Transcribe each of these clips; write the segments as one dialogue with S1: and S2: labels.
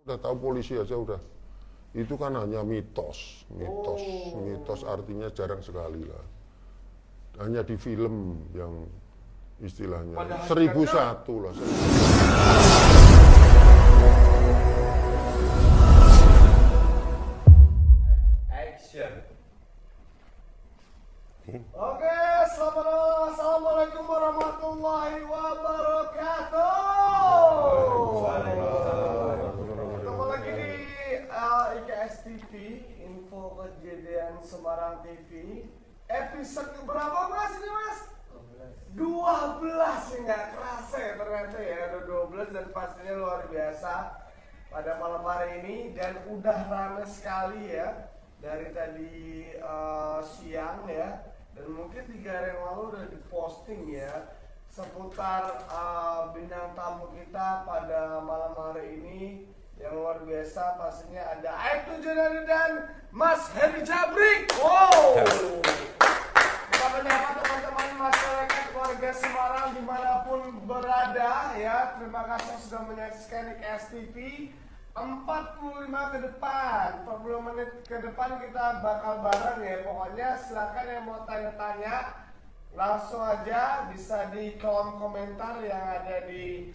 S1: Udah tahu polisi aja udah. Itu kan hanya mitos, mitos artinya jarang sekali lah. Hanya di film yang istilahnya 1001 lah.
S2: Action. Oke, selamat malam. Assalamualaikum warahmatullahi wabarakatuh. Ketemu lagi di IKS TV, Info Kejadian Semarang TV. Episode berapa mas ini mas? 12 ya, nggak kerasa ya ternyata ya, ada 12 dan pastinya luar biasa pada malam hari ini dan udah ramai sekali ya dari tadi siang ya, dan mungkin 3 hari yang lalu udah diposting ya seputar bintang tamu kita pada malam hari ini yang luar biasa. Pastinya ada Aibtu Junadi dan Mas Heri Jabrik. Wow, kita menyapa teman-teman masyarakat warga Semarang dimanapun berada ya. Terima kasih sudah menyaksikan IKS TV. 45 ke depan, 40 menit ke depan kita bakal bareng ya. Pokoknya silakan yang mau tanya-tanya langsung aja bisa di kolom komentar yang ada di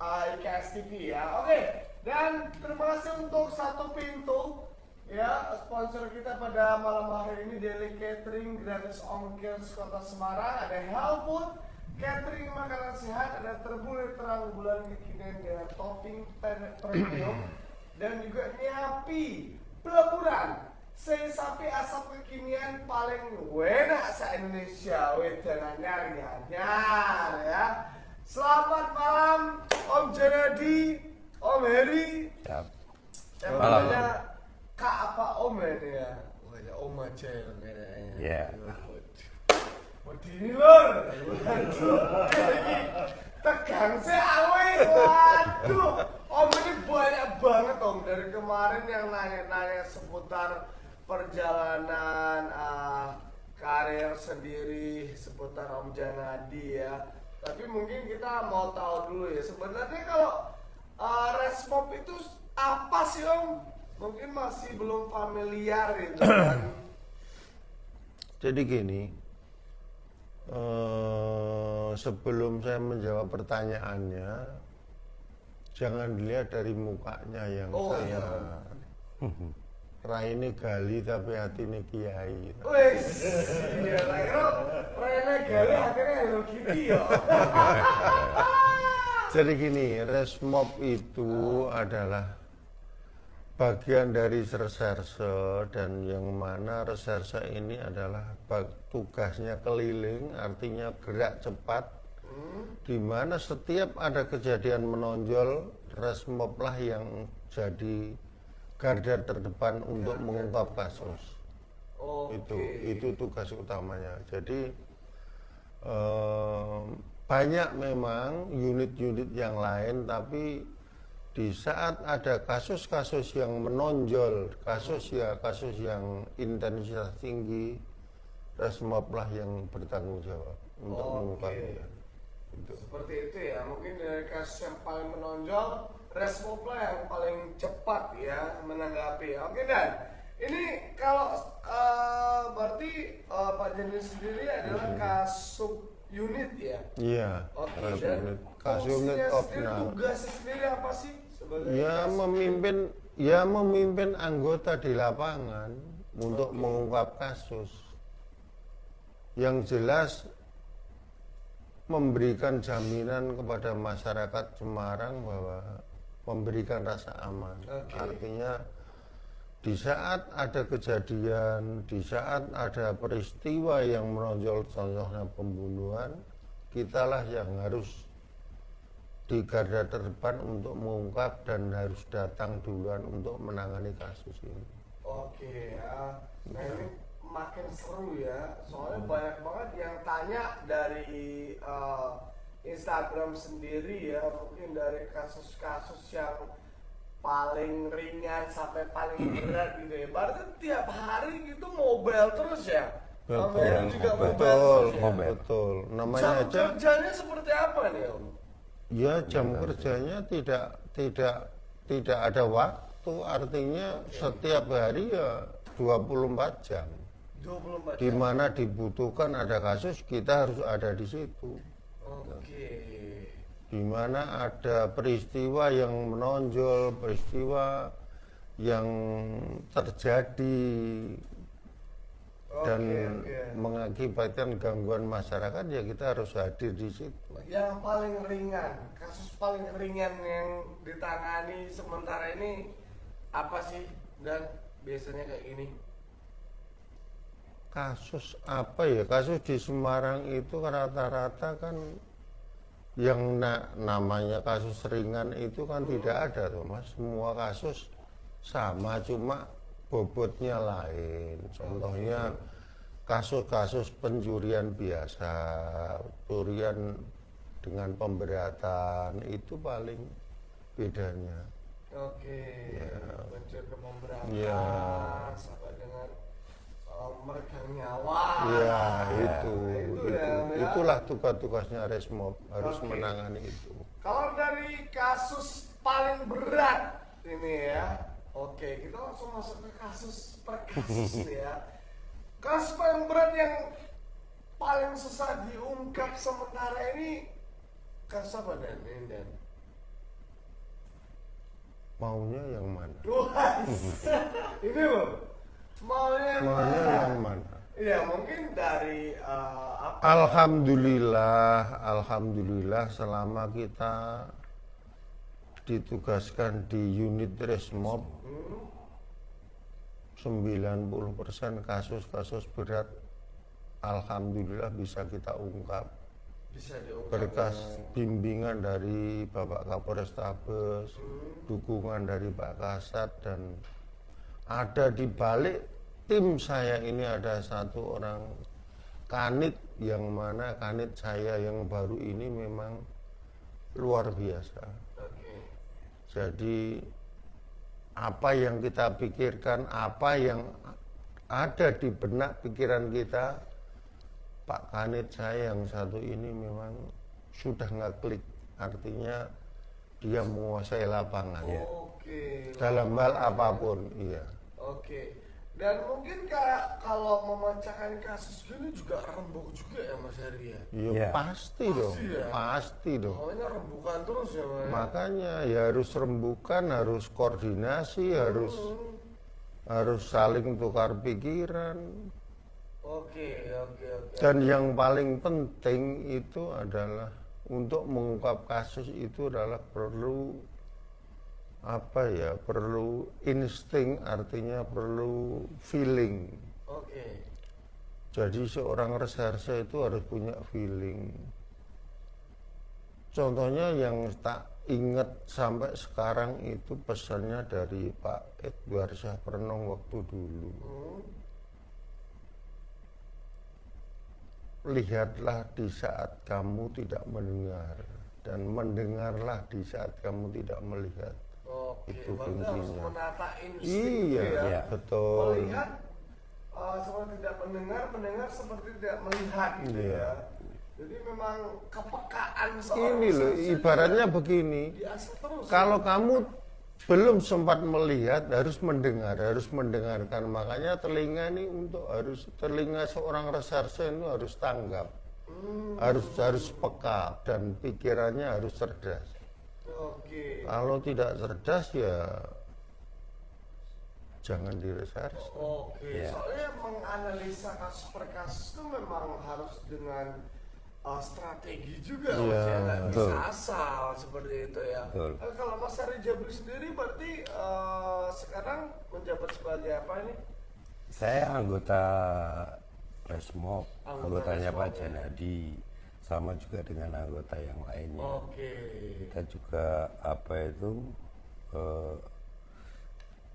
S2: IKS TV ya. Oke, dan terima kasih untuk Satu Pintu ya, sponsor kita pada malam hari ini, Daily Catering gratis ongkir Kota Semarang. Ada Health Food catering makanan sehat, ada Terbulir Terang Bulan kekinian dengan topping premium, dan juga Nyapi peleburan sapi asap kekinian paling enak se-Indonesia. Wih, jangan nyar ya. Selamat malam Om Junadi, Om Heri. Yang namanya Kak apa Om ini ya? Om aja yang kayaknya.
S3: Iya.
S2: Berdiri lor, waduh, tegang sih awe, waduh. Om ini banyak banget Om, dari kemarin yang nanya-nanya seputar perjalanan karir sendiri, seputar Om Junadi ya. Tapi mungkin kita mau tahu dulu ya, sebenarnya kalau Resmob itu apa sih Om? Mungkin masih belum familiar gitu kan.
S1: Jadi gini, sebelum saya menjawab pertanyaannya, jangan dilihat dari mukanya yang saya Raine gali tapi hati ini kiai.
S2: Wes, iya lah, Raine gali hatinya Hello Kitty ya.
S1: Jadi gini, Resmob itu adalah bagian dari reserse, dan yang mana reserse ini adalah tugasnya keliling, artinya gerak cepat, di mana setiap ada kejadian menonjol, Resmob lah yang jadi garda terdepan untuk mengungkap kasus. Itu tugas utamanya. Jadi banyak memang unit-unit yang lain, tapi di saat ada kasus-kasus yang menonjol, kasus yang intensitas tinggi, Resmob lah yang bertanggung jawab untuk mengungkapnya.
S2: Seperti itu ya, mungkin dari kasus yang paling menonjol, Resmob lah yang paling cepat ya menanggapi. Oke, dan ini kalau berarti Pak Junadi sendiri adalah kasub unit ya?
S1: Iya,
S2: dan
S1: kasubunit Opna.
S2: Tugasnya sendiri apa sih?
S1: Ya memimpin anggota di lapangan untuk mengungkap kasus. Yang jelas memberikan jaminan kepada masyarakat Semarang bahwa memberikan rasa aman. Artinya di saat ada kejadian, di saat ada peristiwa yang menonjol, contohnya pembunuhan, kitalah yang harus di garda terdepan untuk mengungkap dan harus datang duluan untuk menangani kasus ini.
S2: Oke ya, nah ini makin seru ya, soalnya banyak banget yang tanya dari Instagram sendiri ya, mungkin dari kasus-kasus yang paling ringan sampai paling berat gitu ya. Berarti tiap hari gitu mobile terus ya?
S1: Betul,
S2: juga
S1: betul,
S2: terus ya?
S1: betul. Namanya
S2: Jam
S1: aja
S2: kerjanya seperti apa nih Om?
S1: Ya jam kerjanya tidak ada waktu, artinya setiap hari ya 24 jam.
S2: 24
S1: Di
S2: jam.
S1: mana dibutuhkan ada kasus, kita harus ada di situ.
S2: Oke.
S1: Di mana ada peristiwa yang menonjol, peristiwa yang terjadi dan mengakibatkan gangguan masyarakat, ya kita harus hadir di situ.
S2: Yang paling ringan, kasus paling ringan yang ditangani sementara ini apa sih? Dan biasanya kayak gini.
S1: Kasus apa ya? Kasus di Semarang itu rata-rata kan yang namanya kasus ringan itu kan tidak ada tuh Mas. Semua kasus sama, cuma bobotnya lain. Contohnya kasus-kasus pencurian biasa, pencurian dengan pemberatan, itu paling bedanya.
S2: Oke. Mencuri pemberatan,
S1: Ya.
S2: sampai dengan meregang nyawa.
S1: Ya,
S2: ya.
S1: Itulah tugas-tugasnya Resmob, harus menangani itu.
S2: Kalau dari kasus paling berat ini ya, oke, kita langsung masuk ke kasus per kasus nih ya. Kasus paling berat yang paling susah diungkap sementara ini kasus apa Dan?
S1: Maunya yang mana?
S2: Tuhan, ini loh, maunya
S1: yang mana?
S2: Iya, mungkin dari apa?
S1: Alhamdulillah selama kita ditugaskan di unit Resmob, 90% kasus-kasus berat alhamdulillah bisa kita ungkap.
S2: Bisa diungkap.
S1: Berkas bimbingan dari Bapak Kapolrestabes, dukungan dari Pak Kasat, dan ada di balik tim saya ini ada satu orang kanit, yang mana kanit saya yang baru ini memang luar biasa. Jadi apa yang kita pikirkan, apa yang ada di benak pikiran kita, Pak kanit saya yang satu ini memang sudah nggak klik. Artinya dia menguasai lapangan.
S2: Oke.
S1: Dalam hal apapun, iya.
S2: Oke. Dan mungkin kalau memecahkan kasus gini juga rembuk juga ya Mas Heri ya?
S1: Ya, pasti dong,
S2: ya?
S1: pasti dong.
S2: Pokoknya rembukan terus ya Mas?
S1: Makanya ya harus rembukan, harus koordinasi, harus saling tukar pikiran.
S2: Oke.
S1: Dan yang paling penting itu adalah untuk mengungkap kasus itu adalah perlu perlu insting, artinya perlu feeling.
S2: Oke.
S1: Jadi seorang reserse itu harus punya feeling. Contohnya yang tak ingat sampai sekarang itu pesannya dari Pak Edward Syahprenong waktu dulu. Lihatlah di saat kamu tidak mendengar, dan mendengarlah di saat kamu tidak melihat.
S2: Oke,
S1: itu
S2: berarti harus
S1: kuncinya.
S2: menata insting ya.
S1: Betul.
S2: Melihat seperti tidak mendengar seperti tidak melihat gitu ya. Jadi memang kepekaan seorang
S1: Ini loh, ibaratnya begini. Kalau kamu belum sempat melihat, harus mendengarkan. Makanya telinga ini telinga seorang reserse itu harus tanggap. Harus peka, dan pikirannya harus cerdas.
S2: Oke.
S1: Kalau tidak cerdas ya jangan direserse.
S2: Oke. Soalnya menganalisa kasus per kasus itu memang harus dengan strategi juga, nggak bisa asal seperti itu ya. Kalau Mas Heri Jabri sendiri berarti sekarang menjabat sebagai apa ini?
S3: Saya anggota Resmob, anggotanya Pak Janadi, sama juga dengan anggota yang lainnya. Kita juga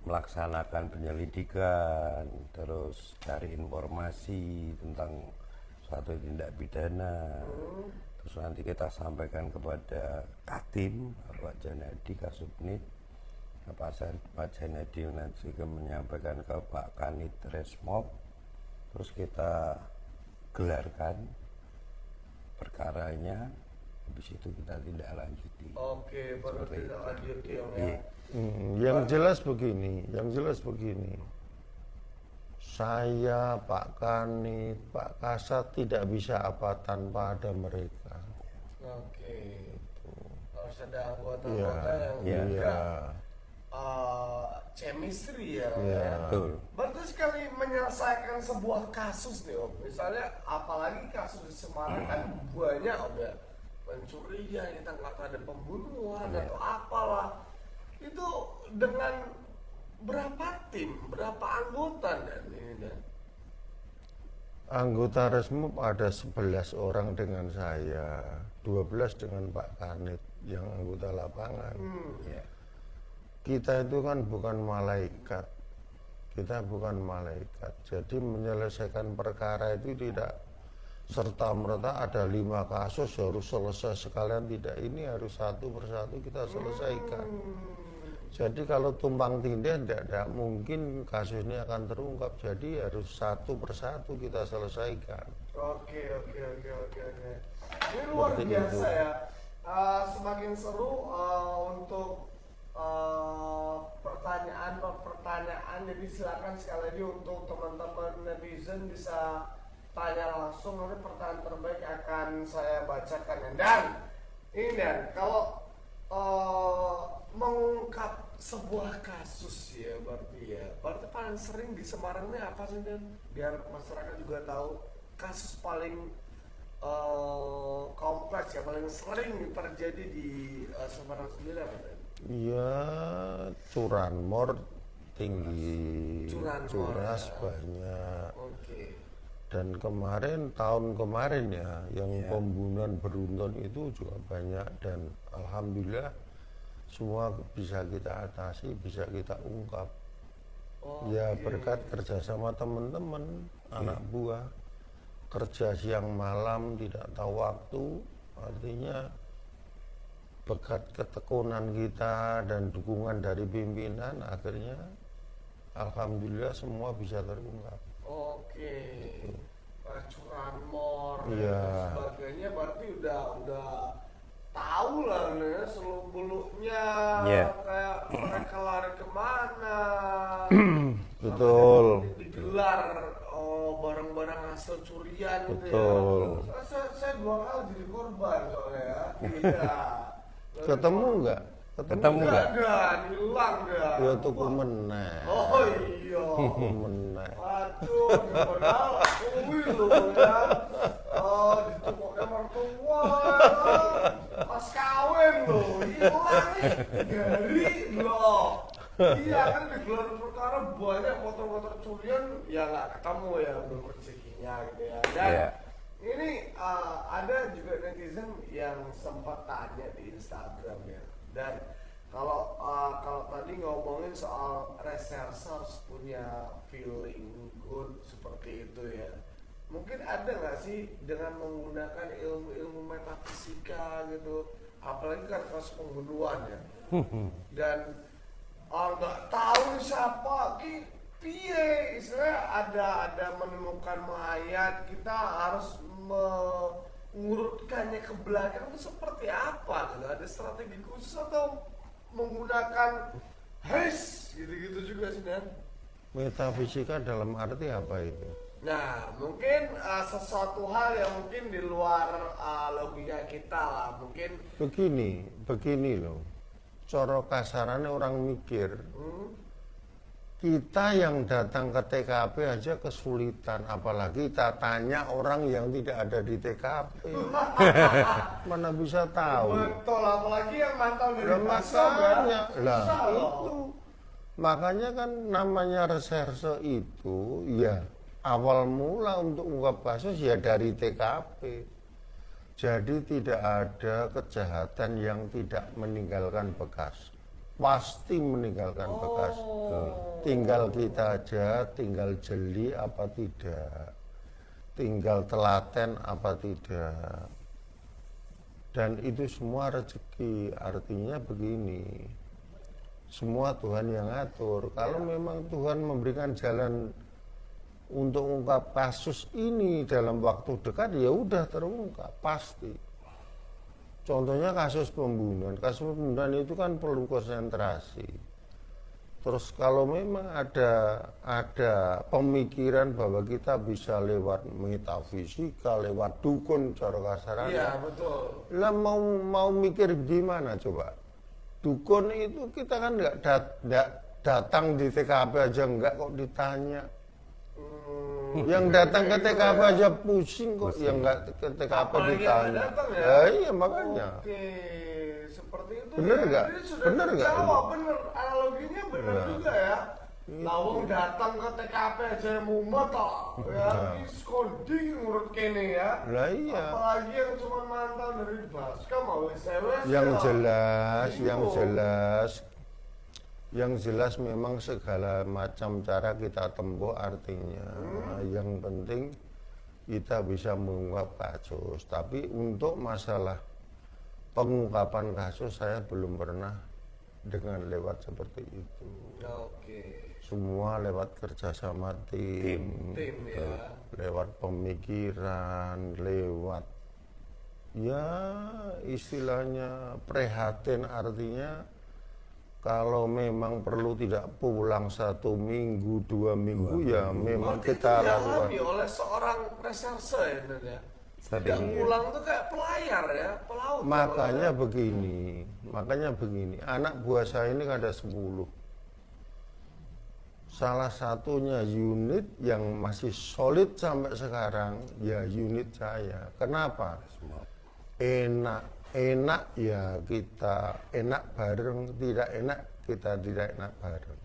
S3: melaksanakan penyelidikan, terus cari informasi tentang suatu tindak pidana, terus nanti kita sampaikan kepada Katim Pak Janadi Kasubnit, Pak Janadi nanti menyampaikan ke Pak Kanit Resmob, terus kita gelarkan perkaranya, habis itu kita tindak lanjuti.
S2: Oke, baru
S3: Seperti
S2: tidak
S3: itu.
S2: lanjut ya.
S3: Iya.
S1: Yang jelas begini, saya, Pak Kanit, Pak Kasat tidak bisa apa tanpa ada mereka.
S2: Oke. Harus ada
S1: Iya,
S2: anggota-anggota yang
S3: iya.
S2: juga chemistry ya.
S1: Iya.
S2: Ya.
S3: Betul.
S2: Betul sekali menyelesaikan sebuah kasus nih Om. Misalnya apalagi kasus di Semarang kan banyak Om ya. Pencurian, kita nggak tahu ada pembunuhan atau apalah. Itu dengan berapa tim, berapa anggota dan ini dan
S1: Anggota Resmob ada 11 orang dengan saya, 12 dengan Pak Kanit yang anggota lapangan.
S3: Ya.
S1: Kita itu kan bukan malaikat. Kita bukan malaikat. Jadi menyelesaikan perkara itu tidak serta-merta ada 5 kasus harus selesai sekalian, tidak. Ini harus satu persatu kita selesaikan. Jadi kalau tumpang tindih tidak mungkin kasus ini akan terungkap. Jadi harus satu persatu kita selesaikan.
S2: Oke. Ini luar
S1: Seperti
S2: biasa
S1: itu.
S2: ya. Semakin seru untuk pertanyaan per pertanyaan. Jadi silakan sekali lagi untuk teman-teman netizen bisa tanya langsung. Nanti pertanyaan terbaik akan saya bacakan. Dan ini Dan, kalau mengungkap sebuah kasus ya berarti paling sering di Semarang ini apa sih Dan? Biar masyarakat juga tahu kasus paling kompleks ya, paling sering terjadi di Semarang sendiri apa Dan?
S1: Ya, curanmor tinggi,
S2: Curanmor,
S1: curas
S2: ya.
S1: banyak.
S2: Oke.
S1: Dan tahun kemarin ya, yang pembunuhan beruntun itu juga banyak dan alhamdulillah semua bisa kita atasi, bisa kita ungkap. Ya berkat kerjasama teman-teman, anak buah, kerja siang malam tidak tahu waktu, artinya berkat ketekunan kita dan dukungan dari pimpinan, akhirnya alhamdulillah semua bisa terungkap.
S2: Oke. Curanmor
S1: Iya.
S2: dan sebagainya berarti udah tahu lah nih seluk beluknya kayak mereka lari kemana.
S1: Betul.
S2: Digelar barang-barang hasil curian gitu
S1: Betul.
S2: ya. Saya 2 kali jadi korban soalnya ya. Iya.
S1: Ketemu enggak?
S3: Ketemu nggak?
S2: Enggak, hilang enggak.
S1: Ya tuku meneh.
S2: Oh iya.
S1: Tuku meneh.
S2: Aduh, padahal kuwi lho ya. Di tokonya mertua ya. Pas kawin lho, hilang nih. Dari lho. Iya kan digelar perkara banyak motor-motor curian ya nggak ketemu ya belum rezekinya gitu ya. Dan
S3: Iya.
S2: ini ada juga netizen yang sempat tanya di Instagram ya. Dan kalau tadi ngomongin soal reserse harus punya feeling good seperti itu ya. Mungkin ada nggak sih dengan menggunakan ilmu metafisika gitu, apalagi kan kasus pembunuhan ya. Dan nggak tahu siapa piye, istilahnya ada menemukan mayat, kita harus mengurutkannya ke belakang itu seperti apa gitu? Ada strategi khusus atau menggunakan gitu-gitu juga sih Dan?
S1: Metafisika dalam arti apa itu?
S2: Nah mungkin sesuatu hal yang mungkin di luar logika kita lah, mungkin
S1: Begini loh. Coro kasarannya orang mikir. Kita yang datang ke TKP aja kesulitan, apalagi kita tanya orang yang tidak ada di TKP. Mana bisa tahu?
S2: betul, apalagi yang mantau dari
S1: Lah
S2: pasar
S1: makanya,
S2: ya.
S1: lah
S2: Susah loh.
S1: itu. Makanya kan namanya reserse itu ya awal mula untuk ungkap kasus ya dari TKP. Jadi tidak ada kejahatan yang tidak meninggalkan bekas. Pasti meninggalkan bekas. Tinggal kita aja, tinggal jeli apa tidak. Tinggal telaten apa tidak. Dan itu semua rezeki. Artinya begini. Semua Tuhan yang atur. Kalau memang Tuhan memberikan jalan untuk mengungkap kasus ini dalam waktu dekat, ya udah terungkap pasti. Contohnya kasus pembunuhan. Kasus pembunuhan itu kan perlu konsentrasi. Terus kalau memang ada pemikiran bahwa kita bisa lewat metafisika, lewat dukun cara kasarannya.
S2: Iya, betul.
S1: Lah mau mikir gimana coba? Dukun itu kita kan nggak datang di TKP aja nggak kok ditanya. Yang datang ke TKP aja pusing kok, yang nggak ke TKP
S2: Apalagi yang
S1: ditanya.
S2: nggak datang ya?
S1: Iya makanya.
S2: Oke, seperti itu.
S1: Bener
S2: ya.
S1: nggak?
S2: Jadi sudah
S1: Bener nggak
S2: terjawab, bener. Analoginya bener
S1: Nah.
S2: juga ya. Lawang datang ke TKP aja mumet toh, ya. Ini skonding ngurut kene ya.
S1: Lah iya.
S2: Apalagi yang cuma mantan dari Baskam, awes-awes.
S1: Yang
S2: ya.
S1: jelas,
S2: Iyo.
S1: yang jelas memang segala macam cara kita tempuh artinya. Yang penting kita bisa mengungkap kasus. Tapi untuk masalah pengungkapan kasus saya belum pernah dengan lewat seperti itu.
S2: Oke.
S1: Semua lewat kerjasama tim,
S2: Tim ya.
S1: lewat pemikiran, lewat ya istilahnya prihatin, artinya kalau memang perlu tidak pulang 1 minggu, 2 minggu ya memang
S2: Berarti
S1: kita
S2: itu
S1: lakukan.
S2: dialami oleh seorang reserse ya, Nen, ya. Tidak
S3: Sering.
S2: pulang tuh kayak pelayar ya, pelaut.
S1: Makanya begini, anak buah saya ini ada 10. Salah satunya unit yang masih solid sampai sekarang ya unit saya. Kenapa? Enak ya kita enak bareng, tidak enak kita tidak enak bareng.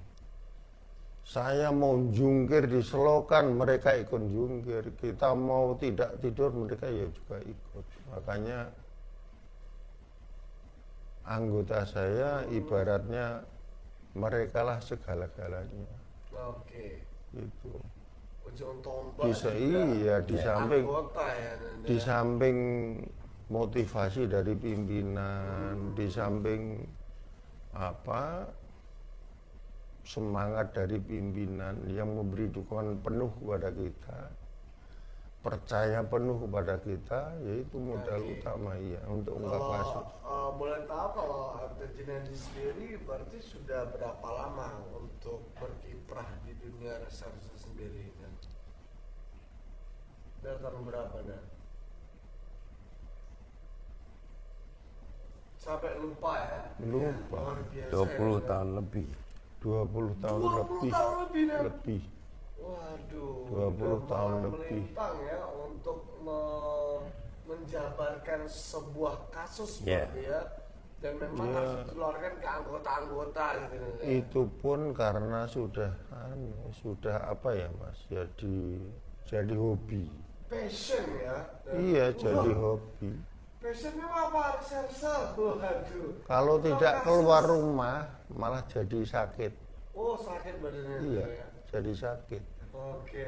S1: Saya mau jungkir di selokan, mereka ikut jungkir. Kita mau tidak tidur, mereka ya juga ikut. Makanya anggota saya ibaratnya mereka lah segala-galanya.
S2: Oke.
S1: Gitu.
S2: Ujung tombak.
S1: Bisa
S2: juga.
S1: iya di
S2: Kayak
S1: samping
S2: anggota ya, Nen,
S1: di
S2: ya.
S1: samping motivasi dari pimpinan, di samping semangat dari pimpinan yang memberi dukungan penuh kepada kita, percaya penuh kepada kita, yaitu modal utama ya untuk ungkap kasus.
S2: Boleh tahu kalau Arte Jinadi sendiri berarti sudah berapa lama untuk berkiprah di dunia reserse sendiri kan? Dari tahun berapa dan? Sampai lupa ya?
S1: Lupa.
S2: Luar biasa
S3: 20
S2: ya,
S3: tahun lebih.
S1: 20 tahun
S2: 20
S1: lebih.
S2: tahun lebih, Dan.
S1: Lebih.
S2: Waduh,
S1: 20
S2: udah
S1: tahun
S2: malah
S1: lebih.
S2: melintang ya untuk menjabarkan sebuah kasus
S3: Yeah.
S2: seperti ya, dan memang
S1: Yeah.
S2: harus dikeluarkan ke anggota-anggota gitu. Ya.
S1: Itu pun karena sudah apa ya Mas? Jadi hobi.
S2: Passion ya. Dan-
S1: Iya,
S2: Wah,
S1: jadi hobi.
S2: passionnya apa? Reserse. Waduh.
S1: Kalau
S2: Kok
S1: tidak
S2: kasus?
S1: keluar rumah malah jadi sakit.
S2: Oh, sakit badannya.
S1: Iya,
S2: ya.
S1: jadi sakit.
S2: Oke.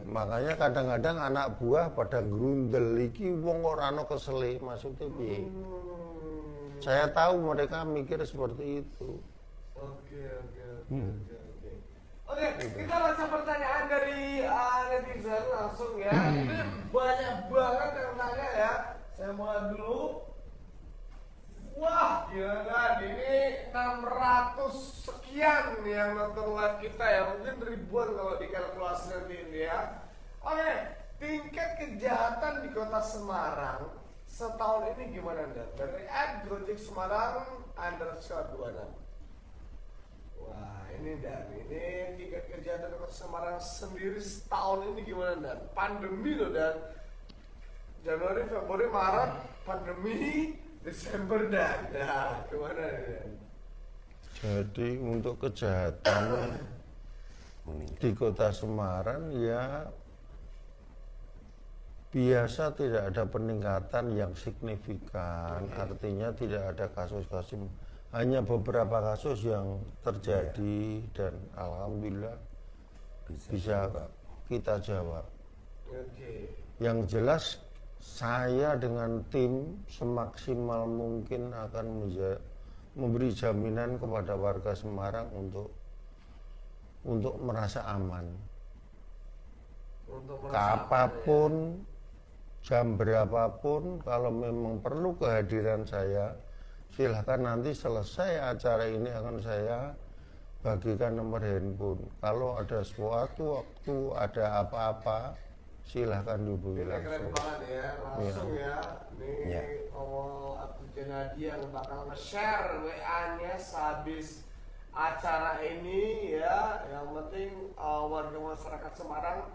S1: Makanya kadang-kadang anak buah pada grundel iki wong ora ana kesele, maksudnya piye? Saya tahu mereka mikir seperti itu.
S2: Oke. Oke, kita baca pertanyaan dari netizen langsung ya. Ini banyak banget yang tanya ya. Saya mulai dulu. Wah, gila kan? Ini 600 sekian yang nonton live kita ya. Mungkin ribuan kalau dikalkulasi nanti ini ya. Oke, tingkat kejahatan di kota Semarang setahun ini gimana Anda? Dari @project Semarang _26. Wah, ini tingkat kejahatan di kota Semarang sendiri setahun ini gimana Dan? Pandemi loh Dan. Januari, Februari, Maret, pandemi, Desember dan gimana Dan?
S1: Jadi untuk kejahatan di kota Semarang ya biasa tidak ada peningkatan yang signifikan. Artinya tidak ada kasus-kasus, hanya beberapa kasus yang terjadi dan alhamdulillah bisa kita jawab.
S2: Oke.
S1: Yang jelas saya dengan tim semaksimal mungkin akan memberi jaminan kepada warga Semarang untuk merasa aman.
S2: Untuk
S1: Apapun jam berapapun kalau memang perlu kehadiran saya, silahkan nanti selesai acara ini akan saya bagikan nomor handphone. Kalau ada suatu waktu ada apa-apa, silahkan dihubungi
S2: Ini keren
S1: langsung.
S2: banget ya, langsung ya. Nih
S3: Ya.
S2: Om Abdul Janadi yang bakal nge-share WA-nya sehabis acara ini ya. Yang penting warga masyarakat Semarang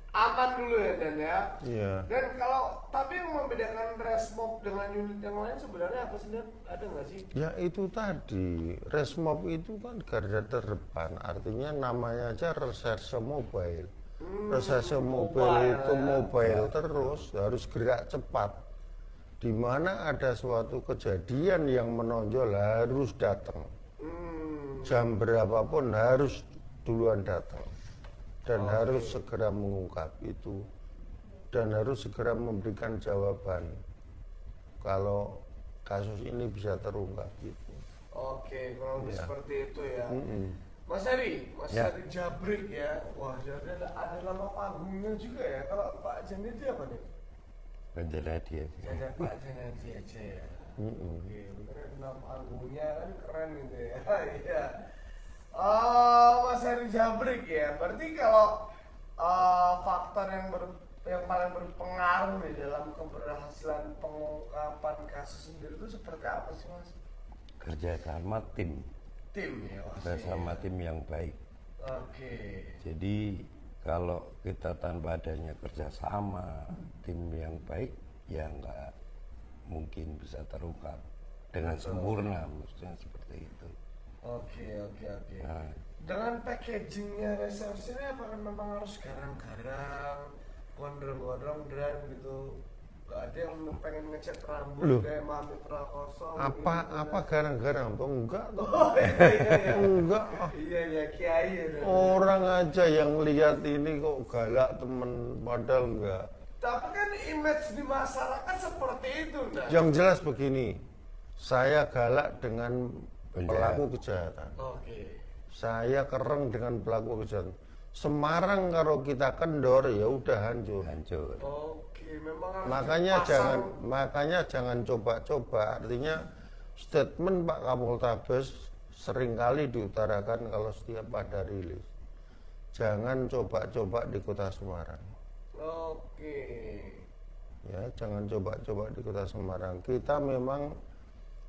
S2: aman dulu ya Dan ya.
S1: Iya.
S2: Dan kalau tapi yang membedakan Resmob dengan unit yang lain sebenarnya apa sih Dan? Ada nggak sih?
S1: Ya itu tadi, Resmob itu kan garda terdepan, artinya namanya aja reserse mobile. Reserse mobile itu mobile terus, harus gerak cepat. Di mana ada suatu kejadian yang menonjol harus datang. Jam berapapun harus duluan datang. Dan harus segera mengungkap itu. Dan harus segera memberikan jawaban. Kalau kasus ini bisa terungkap gitu.
S2: Oke, kalau
S1: Ya.
S2: seperti itu ya.
S1: Mm-mm.
S2: Mas Heri, Mas
S3: Ya.
S2: Heri Jabrik ya. Wah, jadi ada nama panggungnya juga ya. Kalau Pak Jan itu apa nih?
S3: Penjelati ya.
S2: Ada Pak Janadi aja ya. Oke, beneran nama panggungnya kan keren gitu ya. Iya. Oh, Mas Heri Jabrik ya. Berarti kalau faktor yang paling berpengaruh nih dalam keberhasilan pengungkapan kasus sendiri itu seperti apa sih Mas?
S3: Kerja sama tim.
S2: Tim ya.
S3: Kerja sama tim yang baik.
S2: Oke.
S3: Jadi kalau kita tanpa adanya kerjasama tim yang baik, ya nggak mungkin bisa terungkap dengan sempurna, maksudnya seperti itu.
S2: Oke.
S3: Nah,
S2: Dengan packagingnya reserse ini apakah memang harus garang-garang, gondrong-gondrong dan gitu? Gak ada yang pengen ngecat rambut
S1: Loh.
S2: kayak Mami Prakoso.
S1: Apa garang-garang tuh enggak tuh.
S2: Oh iya.
S1: Enggak.
S2: Iya kiai ya. Dan.
S1: Orang aja yang lihat ini kok galak temen, padahal enggak.
S2: Tapi kan image di masyarakat seperti itu, nah.
S1: Yang jelas begini, saya galak dengan pelaku kejahatan.
S2: Oke.
S1: Saya kereng dengan pelaku kejahatan. Semarang kalau kita kendor ya udah hancur.
S3: hancur.
S2: Oke, memang harus
S1: Makanya
S2: dipasang.
S1: jangan coba-coba. Artinya statement Pak Kapoltabes seringkali diutarakan kalau setiap ada rilis. Jangan coba-coba di Kota Semarang.
S2: Oke.
S1: Ya, jangan coba-coba di Kota Semarang. Kita memang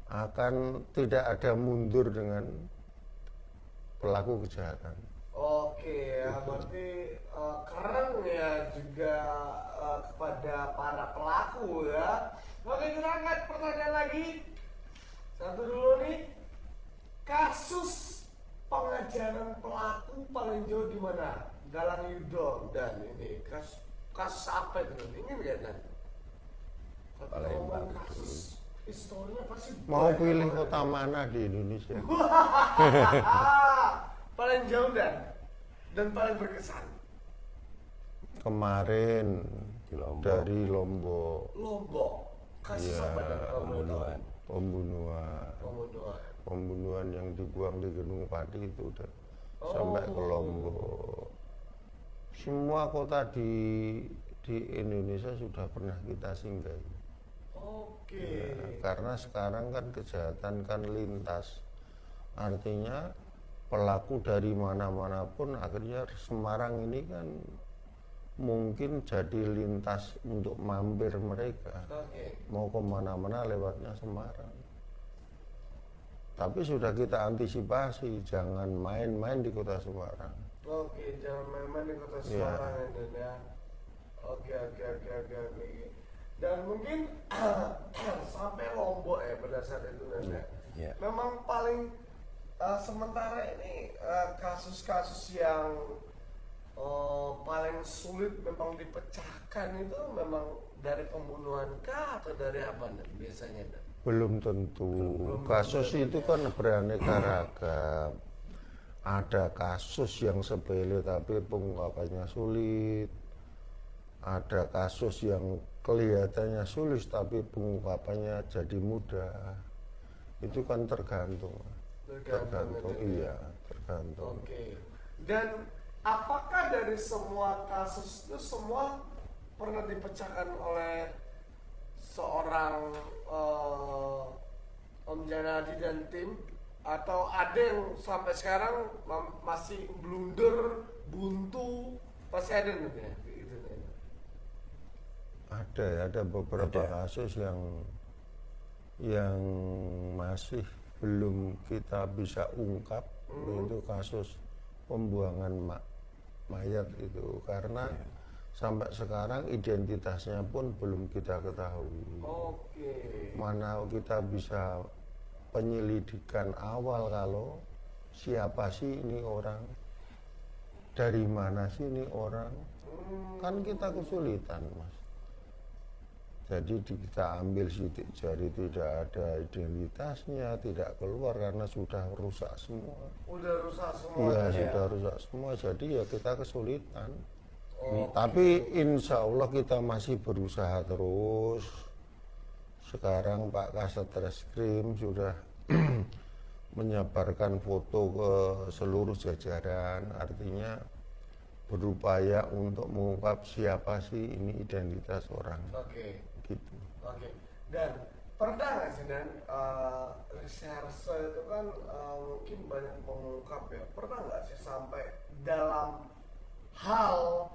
S1: akan tidak ada mundur dengan pelaku kejahatan.
S2: Oke, ya berarti keren ya juga kepada para pelaku ya. Oke, kita angkat pertanyaan lagi. Satu dulu nih. Kasus pengajaran pelaku paling jauh di mana? Galang Yudo dan ini kasus apa itu? Ini enggak Dan?
S3: Palembang.
S2: Kasus historinya pasti
S1: Mau
S2: banyak
S1: pilih
S2: banget.
S1: kota mana di Indonesia?
S2: Paling jauh dan paling berkesan.
S1: Kemarin
S3: Di Lombok.
S1: dari Lombok,
S2: Lombok. Kasus
S1: Iya,
S2: apa Dan?
S3: Pembunuhan.
S2: Pembunuhan.
S1: pembunuhan yang dibuang di Gunung Pati itu udah sampai ke Lombok. Semua kota di Indonesia sudah pernah kita singgahi.
S2: Oke.
S1: Ya, karena sekarang kan kejahatan kan lintas. Artinya pelaku dari mana-mana pun akhirnya Semarang ini kan mungkin jadi lintas untuk mampir mereka.
S2: Oke.
S1: Mau kemana-mana lewatnya Semarang. Tapi sudah kita antisipasi, jangan main-main di kota Semarang.
S2: Oke, jangan main-main di kota
S1: Iya.
S2: Semarang ya Dan ya. Oke. Dan mungkin sampai Lombok ya pada saat itu Dan ya.
S3: Ya.
S2: Memang paling sementara ini kasus-kasus yang paling sulit memang dipecahkan itu memang dari pembunuhan kah atau dari apa Dan, biasanya Dan?
S1: Belum tentu. Kasus itu kan beraneka ragam. Ada kasus yang sepele tapi pengungkapannya sulit. Ada kasus yang kelihatannya sulit tapi pengungkapannya jadi mudah. Itu kan tergantung. Tergantung, iya, tergantung.
S2: Oke. Dan apakah dari semua kasus itu semua pernah dipecahkan oleh seorang Om Janadi dan tim, atau ada yang sampai sekarang masih blunder, buntu, pasti ada nih ya? Gitu.
S1: Ada ya, ada beberapa kasus yang masih belum kita bisa ungkap. Itu kasus pembuangan mayat itu, karena sampai sekarang identitasnya pun belum kita ketahui.
S2: Oke.
S1: Mana kita bisa penyelidikan awal kalau siapa sih ini orang, dari mana sih ini orang, kan kita kesulitan, Mas. Jadi kita ambil sidik jari, tidak ada identitasnya, tidak keluar karena sudah rusak semua.
S2: Udah rusak semua.
S1: Iya, sudah rusak semua. Jadi ya kita kesulitan. Tapi insya Allah kita masih berusaha terus. Sekarang Pak Kasat Reskrim sudah menyebarkan foto ke seluruh jajaran, artinya berupaya untuk mengungkap siapa sih ini identitas orang.
S2: Oke.
S1: Gitu.
S2: Oke. Dan pernah nggak sih, Dan, reserse itu kan mungkin banyak mengungkap ya. Pernah nggak sih sampai dalam hal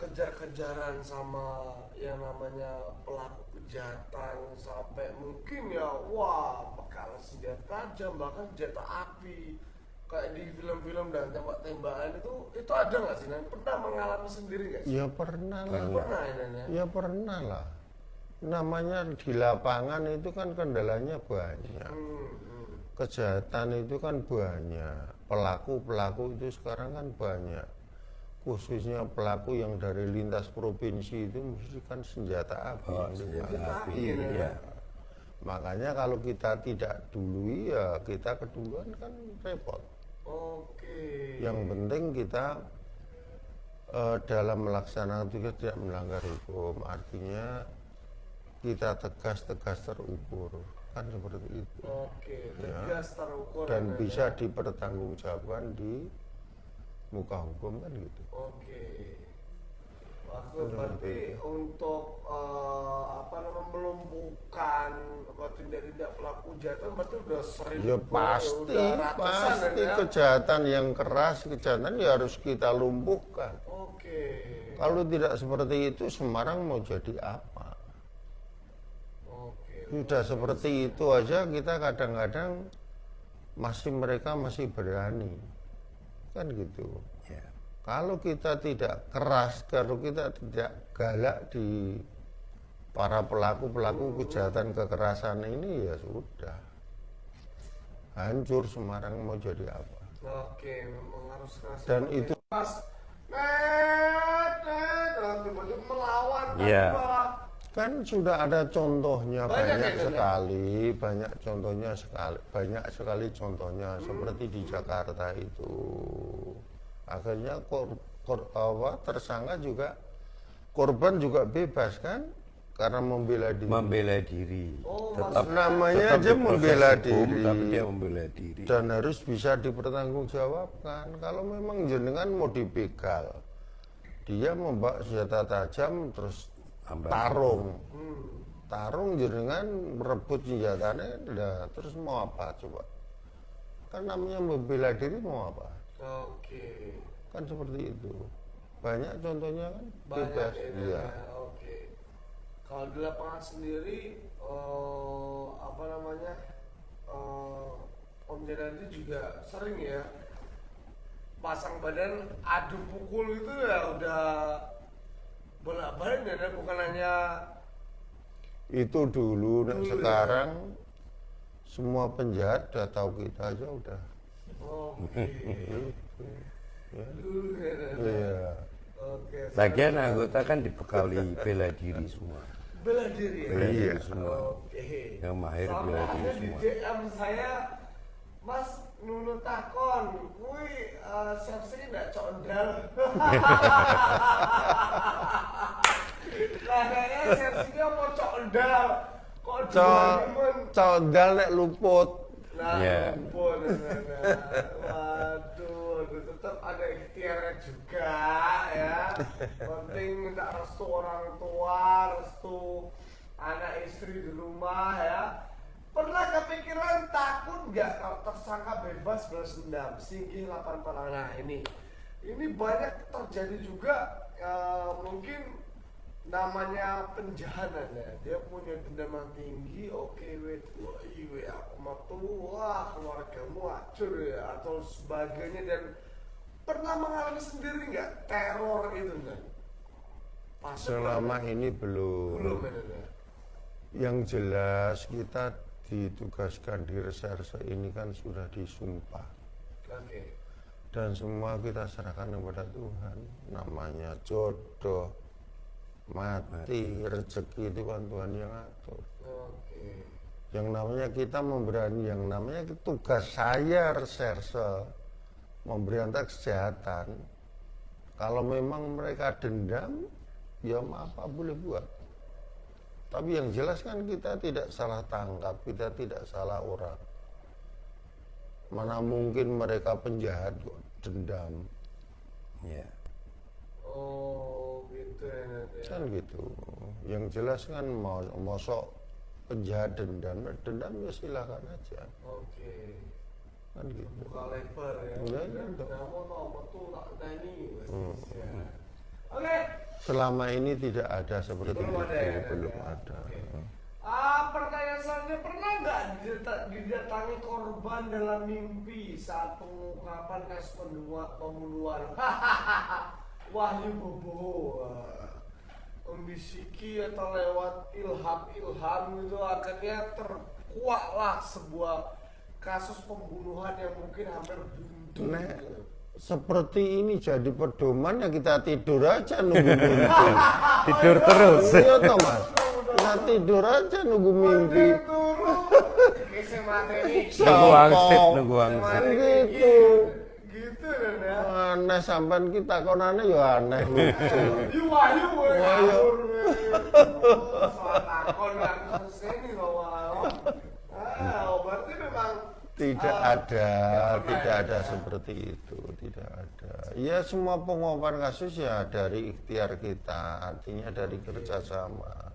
S2: kejar-kejaran sama yang namanya pelaku kejahatan, sampai mungkin ya wah bekal senjata tajam, bahkan senjata api kayak di film-film dan tembak-tembakan itu ada nggak sih, Dan? Pernah mengalami sendiri nggak sih?
S1: Ya pernah lah.
S2: Pernah ya, Dan, ya?
S1: Ya pernah lah. Namanya di lapangan itu kan kendalanya banyak. Kejahatan itu kan banyak. Pelaku-pelaku itu sekarang kan banyak. Khususnya pelaku yang dari lintas provinsi itu mesti kan senjata api.
S3: Senjata api,
S1: ya. Makanya kalau kita tidak dului ya kita keduluan kan repot.
S2: Oke.
S1: Yang penting kita dalam melaksanakan tugas tidak melanggar hukum. Artinya kita tegas-tegas terukur. Kan seperti itu.
S2: Oke, tegas terukur.
S1: Dan bisa dipertanggungjawabkan di muka hukum kan gitu.
S2: Oke. Maksud berarti untuk melumpuhkan atau tindak pelaku kejahatan berarti udah sering.
S1: Ya pasti,
S2: udah ratusan, ya?
S1: Kejahatan yang keras, kejahatan ya harus kita lumpuhkan.
S2: Oke.
S1: Kalau tidak seperti itu, Semarang mau jadi apa?
S2: Oke.
S1: Sudah seperti itu aja kita kadang-kadang mereka masih berani, kan gitu.
S3: Ya.
S1: Kalau kita tidak keras, kalau kita tidak galak di para pelaku kejahatan kekerasan ini, ya sudah hancur Semarang mau jadi apa.
S2: Oke, memang harus keras.
S1: Dan itu
S2: Mas, tiba-tiba melawan.
S3: Iya.
S1: kan sudah ada contohnya
S2: Banyak
S1: sekali contohnya seperti di Jakarta itu. Akhirnya tersangka juga, korban juga bebas kan karena membela diri.
S3: Tetap
S1: Namanya aja
S3: diproses
S1: membela
S3: hukum,
S1: diri.
S3: tapi dia membela diri.
S1: Dan harus bisa dipertanggungjawabkan. Kalau memang jenengan mau dibegal, dia membawa senjata tajam terus tarung jenengan merebut senjatanya, terus mau apa coba? Kan namanya membela diri, mau apa?
S2: Oke.
S1: Kan seperti itu. Banyak contohnya kan
S2: Banyak
S1: bebas.
S2: ini.
S1: Iya.
S2: Oke. Kalau di lapangan sendiri, Om Janadi juga sering ya pasang badan adu pukul itu ya udah bolak-balik ya, bukan hanya
S1: Itu dulu, sekarang semua penjahat udah tahu kita aja udah.
S2: oke.
S1: Ya.
S2: Dulu ya.
S1: Iya.
S2: Oke.
S3: Bagian anggota kan dibekali bela diri semua.
S2: Bela diri ya.
S3: Bela diri
S1: Iya.
S3: semua.
S2: Oke.
S3: Yang mahir
S2: Sampai
S3: bela diri
S2: ada di
S3: semua.
S2: DM saya, Mas Nunu takon, kui siapa nggak condal? Nah kayaknya siapa mau condal, kok
S1: Condal nek luput.
S2: Nah,
S3: Iya.
S2: ampun, waduh, tetap ada ikhtiarnya juga ya. Penting minta restu orang tua, restu anak istri di rumah ya. Pernah kepikiran takut nggak kalau tersangka bebas balas dendam, singgih 8 pelang? Nah ini banyak terjadi juga, mungkin namanya penjahat ya. Dia punya dendam yang tinggi, oke wait, aku mau tua, keluargamu hancur ya, atau sebagainya. Dan pernah mengalami sendiri nggak teror itu kan?
S1: Selama ini belum.
S2: Ya.
S1: Yang jelas kita ditugaskan di reserse ini kan sudah disumpah.
S2: Oke.
S1: Dan semua kita serahkan kepada Tuhan. Namanya jodoh, mati, rezeki itu kan Tuhan yang atur.
S2: Oke.
S1: Yang namanya kita memberani, yang namanya tugas saya reserse memberantas kejahatan. Kalau memang mereka dendam, ya apa boleh buat. Tapi yang jelas kan kita tidak salah tangkap, kita tidak salah orang. Mana mungkin mereka penjahat kok dendam.
S3: Ya.
S2: Oh gitu ya.
S1: Kan gitu. Yang jelas kan mosok penjahat dendam ya silakan aja.
S2: Oke.
S1: Kan gitu.
S2: Buka lebar ya.
S1: Ya, gitu.
S2: Kamu tahu betul tak tani. Oke.
S1: Selama ini tidak ada seperti
S2: Belum
S1: itu,
S2: ada ya,
S1: belum
S2: ya.
S1: ada.
S2: Oke. Pertanyaan selanjutnya, pernah nggak didatangi korban dalam mimpi saat pengungkapan kasus pembunuhan? Wahyu Bobo membisiki atau lewat ilham itu akhirnya terkuaklah sebuah kasus pembunuhan yang mungkin hampir buntu. Gitu.
S1: Seperti ini jadi pedoman ya kita tidur aja nunggu mimpi.
S3: Tidur terus.
S1: Iya toh Mas. Kita tidur aja nunggu mimpi.
S3: Nunggu wangsit, nunggu wangsit.
S1: Gitu.
S2: Gitu dan ya.
S1: Aneh sampean kita konane ya aneh lucu.
S2: Wahyu. Soal takon kan sini loh. Berarti memang
S1: Tidak ada seperti itu, tidak ada. Ya semua pengungkapan kasus ya dari ikhtiar kita, artinya dari kerjasama,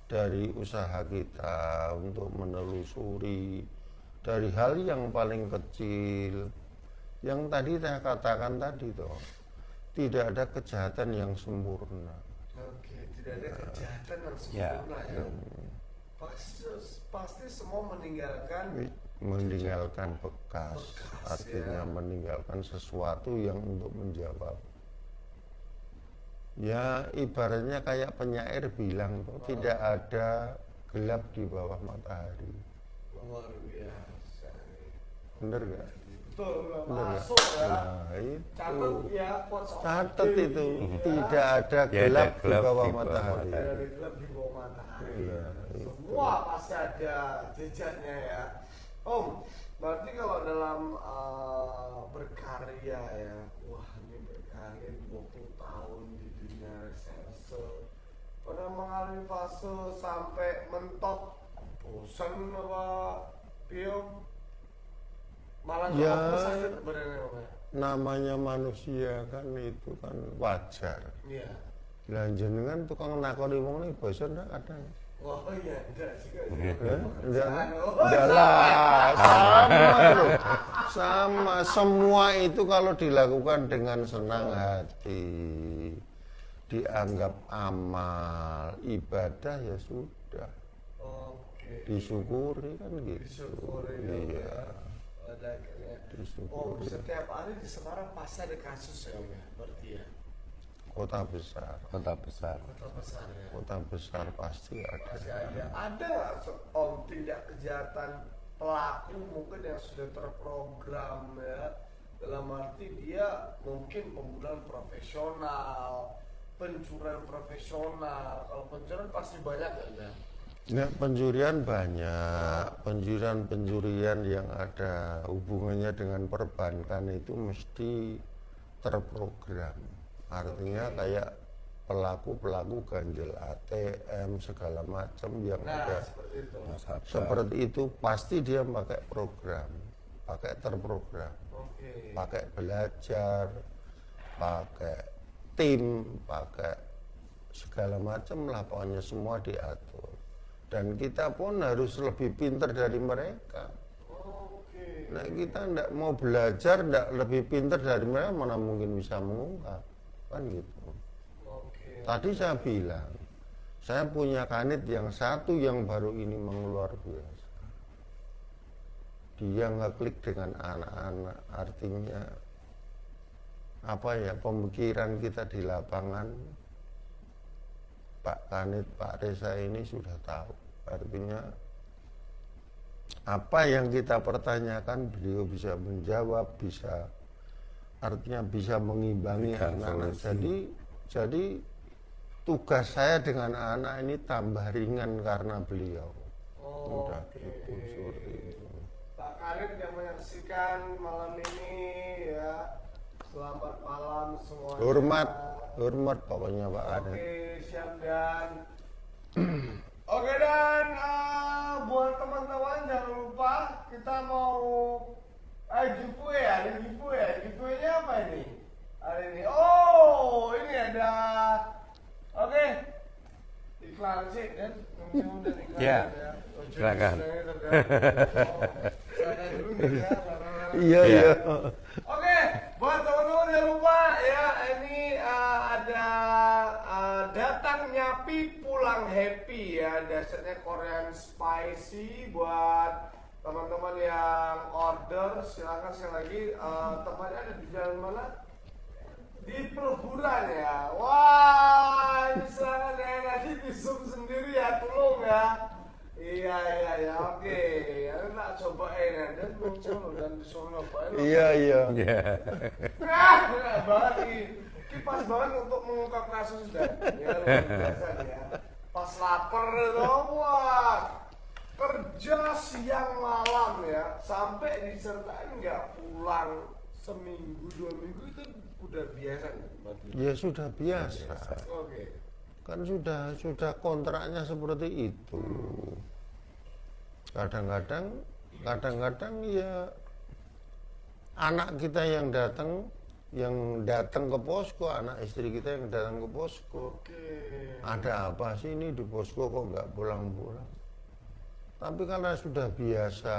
S1: dari usaha kita untuk menelusuri dari hal yang paling kecil, yang tadi saya katakan tadi toh, tidak ada kejahatan yang sempurna.
S2: Oke, tidak ada kejahatan yang
S3: Ya.
S2: sempurna ya. Pasti semua meninggalkan
S1: Bekas, artinya meninggalkan sesuatu yang untuk menjawab. Ya ibaratnya kayak penyair bilang tuh, tidak ada gelap di bawah matahari.
S2: luar biasa.
S1: Bener gak?
S2: Betul,
S1: Bener gak?
S2: masuk ya.
S1: Nah itu.
S2: Catat ya, quotes of
S1: Catat
S2: the day.
S1: itu, tidak ada
S3: Ya,
S1: gelap
S3: ada
S1: di
S3: gelap
S1: bawah
S3: di bawah
S1: matahari.
S2: Tidak ada gelap di bawah matahari.
S1: Iya,
S2: Semua pasti ada jejaknya ya. Om, berarti kalau dalam berkarya ya, wah ini berkarya 20 tahun di dunia reserse, pernah mengalami fase sampai mentok, bosan apa, Pio? Malah
S1: Ya.
S2: sakit sebenarnya Om ya?
S1: Namanya manusia kan itu kan wajar.
S2: Iya.
S1: Lah jenengan tukang nakoni wong ning basa ndak kadang.
S2: Oh iya, enggak juga.
S1: Enggak lah, sama loh. Sama, semua itu kalau dilakukan dengan senang hati, dianggap amal, ibadah ya sudah.
S2: Oke.
S1: Disyukuri kan gitu.
S2: Disyukuri.
S1: Iya,
S2: Ada akhirnya. Oh,
S1: disyukuri.
S2: setiap hari di Semarang pasti ada kasus ya, Om ya? Berarti ya.
S1: Kota besar,
S3: Kota besar.
S2: Kota besar ya.
S1: kota besar pasti
S2: Pasti
S1: ada.
S2: ada. Ada nggak, Om, tindak kejahatan pelaku mungkin yang sudah terprogram ya? Dalam arti dia mungkin pembunuhan profesional, pencurian profesional. Kalau pencurian pasti banyak ya.
S1: Ya, pencurian banyak, pencurian yang ada hubungannya dengan perbankan itu mesti terprogram. Artinya kayak pelaku ganjil ATM segala macam yang ada
S2: Seperti itu.
S1: seperti itu pasti dia pakai program, pakai terprogram,
S2: Oke.
S1: pakai belajar, pakai tim, pakai segala macam lah, pokoknya semua diatur. Dan kita pun harus lebih pintar dari mereka.
S2: Oke.
S1: Nah, kita tidak mau belajar, tidak lebih pintar dari mereka, mana mungkin bisa mengungkap, kan gitu.
S2: Oke.
S1: Tadi saya bilang, saya punya kanit yang satu yang baru ini luar biasa. Dia ngeklik dengan anak-anak, artinya apa ya, pemikiran kita di lapangan, Pak Kanit, Pak Reza ini sudah tahu. Artinya apa yang kita pertanyakan beliau bisa menjawab, bisa, artinya bisa mengimbangi anak-anak. Jadi tugas saya dengan anak ini tambah ringan karena beliau. Udah gitu, seperti itu.
S2: Pak Kanit yang menyaksikan malam ini ya, selamat malam semuanya.
S1: Hormat pokoknya Pak Kanit.
S2: Oke, siap dan oke, dan buat teman-teman jangan lupa kita mau giveaway ya, ada giveaway ya. Giveaway-nya apa ini? Hari ini. Oh, ini ada. Oke. Iklan sih kan?
S3: Ya, silakan.
S1: Iya, iya.
S2: Oke, buat teman-teman jangan lupa ya, ini ada datang nyapi pulang happy ya, dasarnya Korean spicy. Buat teman-teman yang order silakan sekali lagi, tempatnya ada di jalan mana? Di peleburan ya. Wah, ini silakan ya, nanti di zoom sendiri ya, tolong ya. Iya, oke. Aku tak cobain ya, dan muncul dan disuruh ngapain.
S1: Iya.
S2: Enak banget nih. Pas banget untuk mengungkap kasus dan ya, luar biasa ya. Pas lapar dong, wah. Kerja siang malam ya, sampai disertain nggak pulang seminggu 2 minggu itu udah biasa nih.
S1: Ya sudah biasa.
S2: Oke.
S1: Kan sudah kontraknya seperti itu. Kadang-kadang ya anak kita yang datang ke posko, anak istri kita yang datang ke posko.
S2: Oke.
S1: Ada apa sih ini di posko kok nggak pulang-pulang? Tapi karena sudah biasa,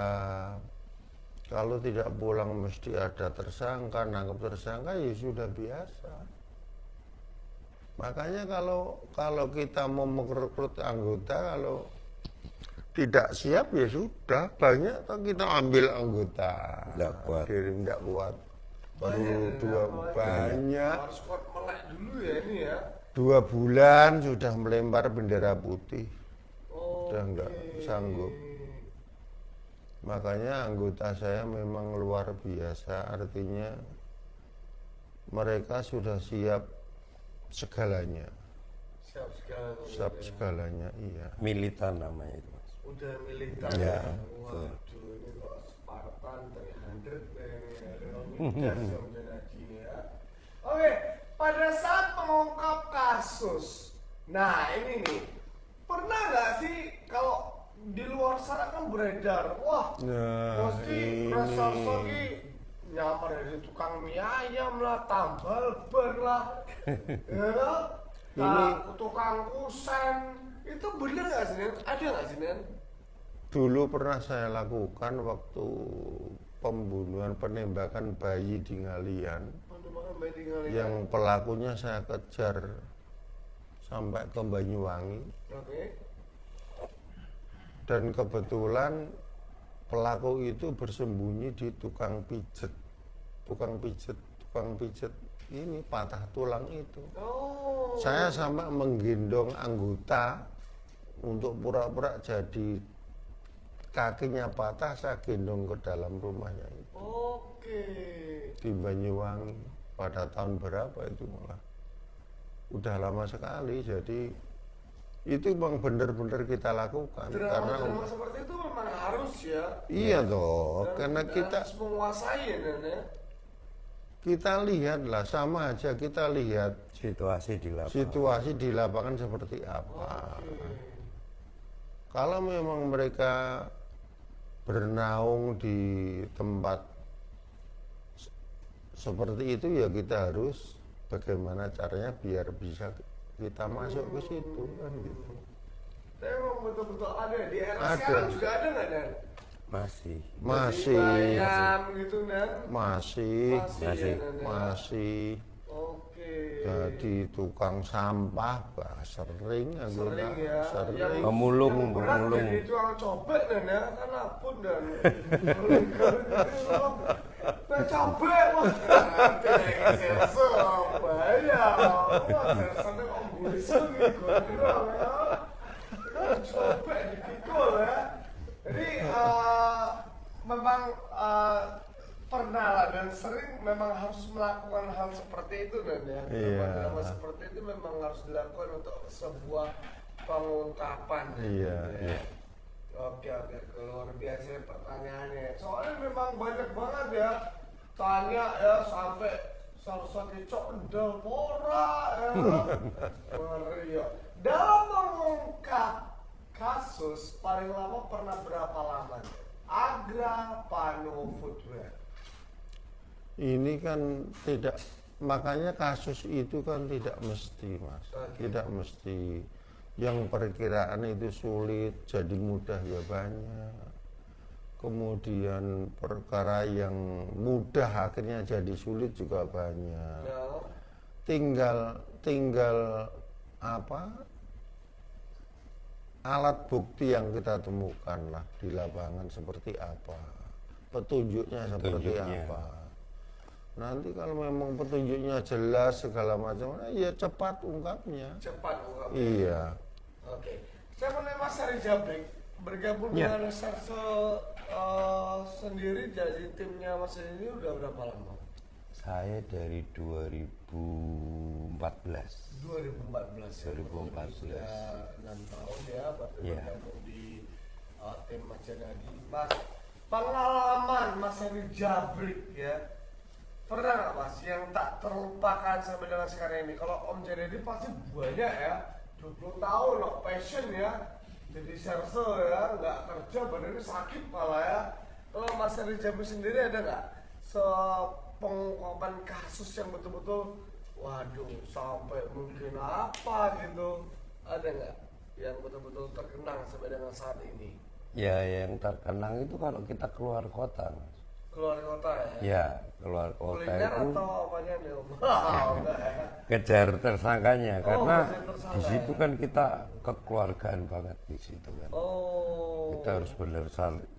S1: kalau tidak pulang mesti ada tersangka, nangkep tersangka, ya sudah biasa. Makanya kalau kita mau merekrut anggota, kalau tidak siap ya sudah, banyak kita ambil anggota.
S3: Nggak kuat.
S1: Tidak kuat. Baru banyak.
S2: Harus kuat melek dulu ya ini ya.
S1: 2 bulan sudah melempar bendera putih. Sudah
S2: Oke.
S1: nggak sanggup. Makanya anggota saya memang luar biasa, artinya mereka sudah siap segalanya. Siap segalanya, iya.
S3: Militan namanya itu, Mas.
S2: Udah militan
S3: Ya,
S2: waduh, ini kok Spartan 300 ya. Oke, pada saat mengungkap kasus, nah ini nih, pernah nggak sih kalau di luar sana kan beredar, wah,
S1: Nah,
S2: pasti
S1: ini.
S2: restoran nyamar dari tukang mie ayam lah, tambal ban lah, ya, tukang kusen, itu bener nggak sih, Nen? Ada nggak sih, Nen?
S1: Dulu pernah saya lakukan waktu pembunuhan penembakan bayi di Ngalian, yang pelakunya saya kejar sampai ke Banyuwangi.
S2: Oke.
S1: Dan kebetulan pelaku itu bersembunyi di tukang pijet ini patah tulang itu.
S2: Oh.
S1: Saya sampai menggendong anggota untuk pura-pura jadi kakinya patah, saya gendong ke dalam rumahnya itu.
S2: Oke.
S1: Di Banyuwangi pada tahun berapa itu, malah udah lama sekali. Jadi itu memang benar-benar kita lakukan. Karena
S2: Drama seperti itu memang harus ya.
S1: iya toh, karena kita
S2: harus menguasai ya, Nen, ya.
S1: kita lihatlah, sama aja kita lihat
S3: Situasi di lapangan.
S1: situasi di lapangan seperti apa. Kalau memang mereka bernaung di tempat seperti itu, ya kita harus bagaimana caranya biar bisa kita masuk ke situ kan gitu.
S2: Tapi emang betul-betul ada di era
S1: Ada.
S2: sekarang juga ada nggak Dan?
S3: Masih.
S1: Masih,
S2: Bayam gitu Dan?
S1: masih,
S2: Ya, Dan, ya?
S1: masih.
S2: Oke.
S1: Jadi tukang sampah, bah, sering aku
S2: Sering
S1: Kak.
S2: ya.
S1: Sering.
S3: Pemulung,
S2: yang berat
S3: pemulung.
S2: jadi tukang copet Dan ya, kan apun Dan. Nah copet wah. Nanti serse apa ya? Wah serse kok bulisung gitu. Ya. Copet dipikul ya. Jadi memang pernah lah dan sering memang harus melakukan hal seperti itu Dan ya.
S1: Iya.
S2: Drama seperti itu memang harus dilakukan untuk sebuah pengungkapan.
S1: Iya,
S2: gitu ya. Oke, luar biasa ya pertanyaannya. Soalnya memang banyak banget ya tanya ya sampai salah satu cok pora ya. Ngeri ya. Dalam mengungkap kasus paling lama pernah berapa lama? Agra Pano Footwear.
S1: Ini kan tidak, makanya kasus itu kan tidak mesti Mas, tidak mesti. Yang perkiraan itu sulit jadi mudah ya banyak. Kemudian perkara yang mudah akhirnya jadi sulit juga banyak.
S2: Ya.
S1: Tinggal apa? Alat bukti yang kita temukan lah di lapangan seperti apa, petunjuknya seperti
S3: Petunjuknya.
S1: apa. Nanti kalau memang petunjuknya jelas segala macam, ya cepat ungkapnya.
S2: Cepat ungkap.
S1: Iya.
S2: Oke. Saya mau nanya Mas Ari Jabrik bergabung
S3: Ya.
S2: dengan Reserse sendiri jadi timnya Mas Ari ini udah berapa lama?
S3: Saya dari 2014.
S2: 2014 ya.
S3: 2014.
S2: Ya, 6 tahun ya baru
S3: Iya.
S2: bergabung di tim Mas Janadi. Mas, pengalaman Mas Ari Jabrik ya. Pernah nggak Mas yang tak terlupakan sampai dengan sekarang ini? Kalau Om Janadi pasti banyak ya. 20 tahun loh, passion ya. Jadi serse ya, nggak kerja badannya sakit malah ya. Kalau Mas Ari Jabrik sendiri ada nggak pengungkapan kasus yang betul-betul waduh sampai mungkin apa gitu, ada nggak yang betul-betul terkenang sampai dengan saat ini?
S3: Ya yang terkenang itu kalau kita keluar kota, Mas.
S2: Keluar kota ya?
S3: Ya keluar kota
S2: Kuliner
S3: itu
S2: atau apanya nih Om? Enggak ya?
S3: kejar tersangkanya karena
S2: kejar tersangka
S3: di situ kan kita kekeluargaan banget di situ kan.
S2: Oh,
S3: Kita harus benar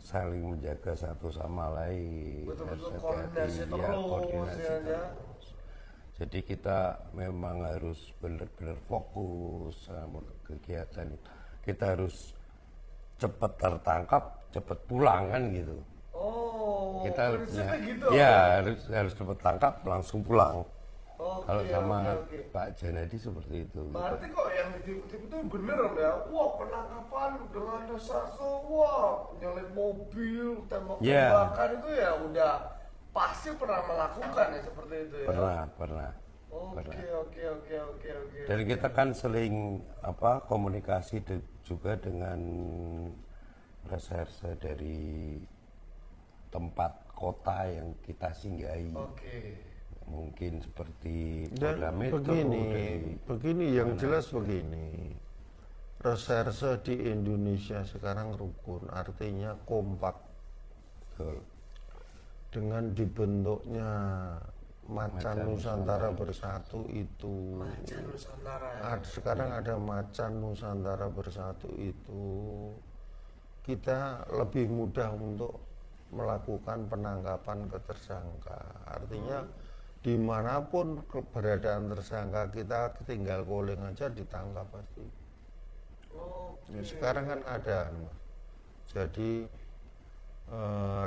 S3: saling menjaga satu sama lain.
S2: betul-betul
S3: Harus
S2: koordinasi
S3: hati-hati,
S2: terus
S3: koordinasi
S2: ya,
S3: terus. Jadi kita memang harus benar-benar fokus sama kegiatan itu. Kita harus cepat tertangkap, cepat pulang kan gitu.
S2: Oh,
S3: Kita
S2: prinsipnya gitu.
S3: ya harus cepat tangkap langsung pulang.
S2: Oke,
S3: Kalau sama
S2: oke.
S3: Pak Janadi seperti itu.
S2: Berarti kok yang ditip-tip itu bener Om ya? Wah penangkapan dengan reserse, wah nyelip mobil, tembak-tembakan itu ya udah pasti pernah melakukan ya seperti itu ya?
S3: Pernah.
S2: Oke.
S3: Dan kita kan seling komunikasi juga dengan reserse dari tempat kota yang kita singgahi.
S2: Oke.
S3: Mungkin seperti
S1: Dan
S3: Polda Metro
S1: begini yang jelas begini. Reserse di Indonesia sekarang rukun, artinya kompak.
S3: Betul.
S1: Dengan dibentuknya Macan
S3: Macan
S1: Nusantara Bersatu itu.
S2: Macan Nusantara.
S1: Sekarang ada Macan Nusantara Bersatu itu. Kita lebih mudah untuk melakukan penangkapan ke tersangka. Artinya dimanapun keberadaan tersangka kita tinggal calling aja ditangkap pasti. Ya, sekarang kan ada, Mas. Jadi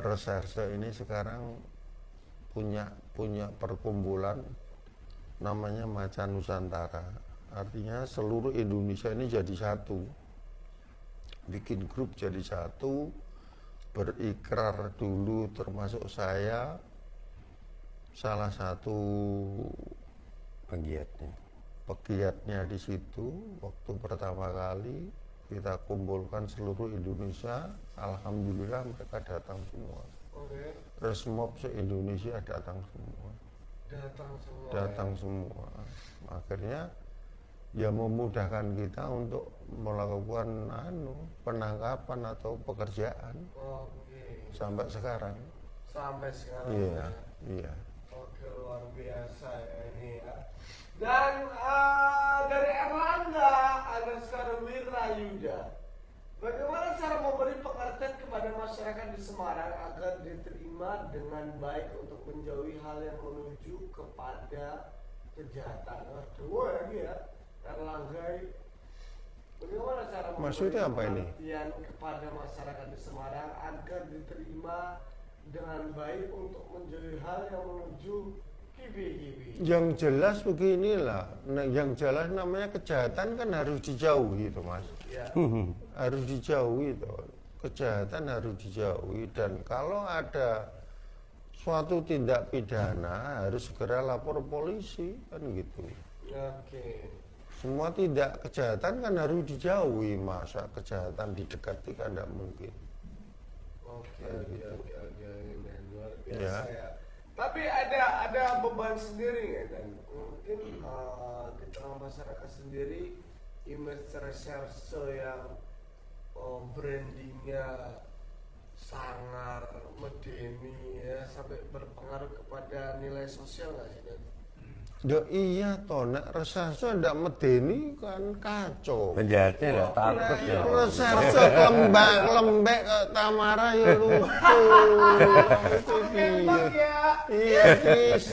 S1: reserse ini sekarang punya perkumpulan namanya Macan Nusantara. Artinya seluruh Indonesia ini jadi satu. Bikin grup jadi satu, berikrar dulu termasuk saya salah satu pegiatnya di situ. Waktu pertama kali kita kumpulkan seluruh Indonesia, alhamdulillah mereka datang semua.
S2: Oke.
S1: Resmob se-Indonesia datang semua. datang semua. Akhirnya ya memudahkan kita untuk melakukan penangkapan atau pekerjaan. Sampai sekarang. Iya, iya.
S2: Oke, luar biasa ya ini ya. Dan dari Erlangga ada sekarang Wirayuda. Bagaimana cara memberi pengertian kepada masyarakat di Semarang agar diterima dengan baik untuk menjauhi hal yang menuju kepada kejahatan? Aduh ya, Erlangga. Bagaimana cara
S1: Maksudnya apa ini?
S2: pengertian kepada masyarakat di Semarang agar diterima dengan baik untuk menjauhi hal yang menuju kibi-kibi?
S1: Yang jelas beginilah, yang jelas namanya kejahatan kan harus dijauhi itu Mas.
S2: Ya.
S1: Harus dijauhi itu. Kejahatan harus dijauhi dan kalau ada suatu tindak pidana harus segera lapor polisi kan gitu.
S2: Oke.
S1: Semua tindak kejahatan kan harus dijauhi, masa kejahatan didekati kan tidak mungkin.
S2: Oke. Luar biasa
S1: Ya.
S2: ya. Tapi ada beban sendiri ya dan mungkin di tengah masyarakat sendiri image reserse yang brandingnya sangar, medeni ya sampai berpengaruh kepada nilai sosial nggak sih Dan?
S1: Ya iya toh, nek reserse ndak medeni kan kacau.
S3: Penjahatnya nggak takut ya.
S1: Reserse lembek ke Tamara ya lucu. Itu
S2: Tembak
S1: dia.
S2: ya.
S1: Iya wis.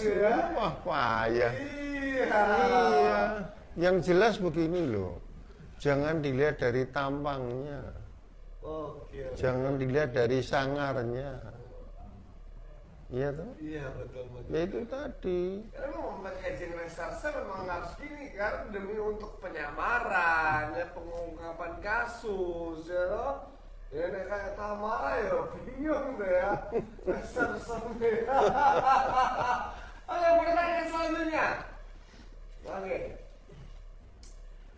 S1: Wah payah.
S2: Iya.
S1: Iya. Yang jelas begini loh. Jangan dilihat dari tampangnya.
S2: Oke.
S1: Jangan dilihat dari sangarnya. Iya toh?
S2: Iya betul.
S1: Ya itu tadi.
S2: Karena memang packaging reserse memang harus gini kan demi untuk penyamaran, ya, pengungkapan kasus, ya loh. Ya kayak Tamara ya bingung deh ya reserse deh. Oke, pertanyaan selanjutnya. Oke.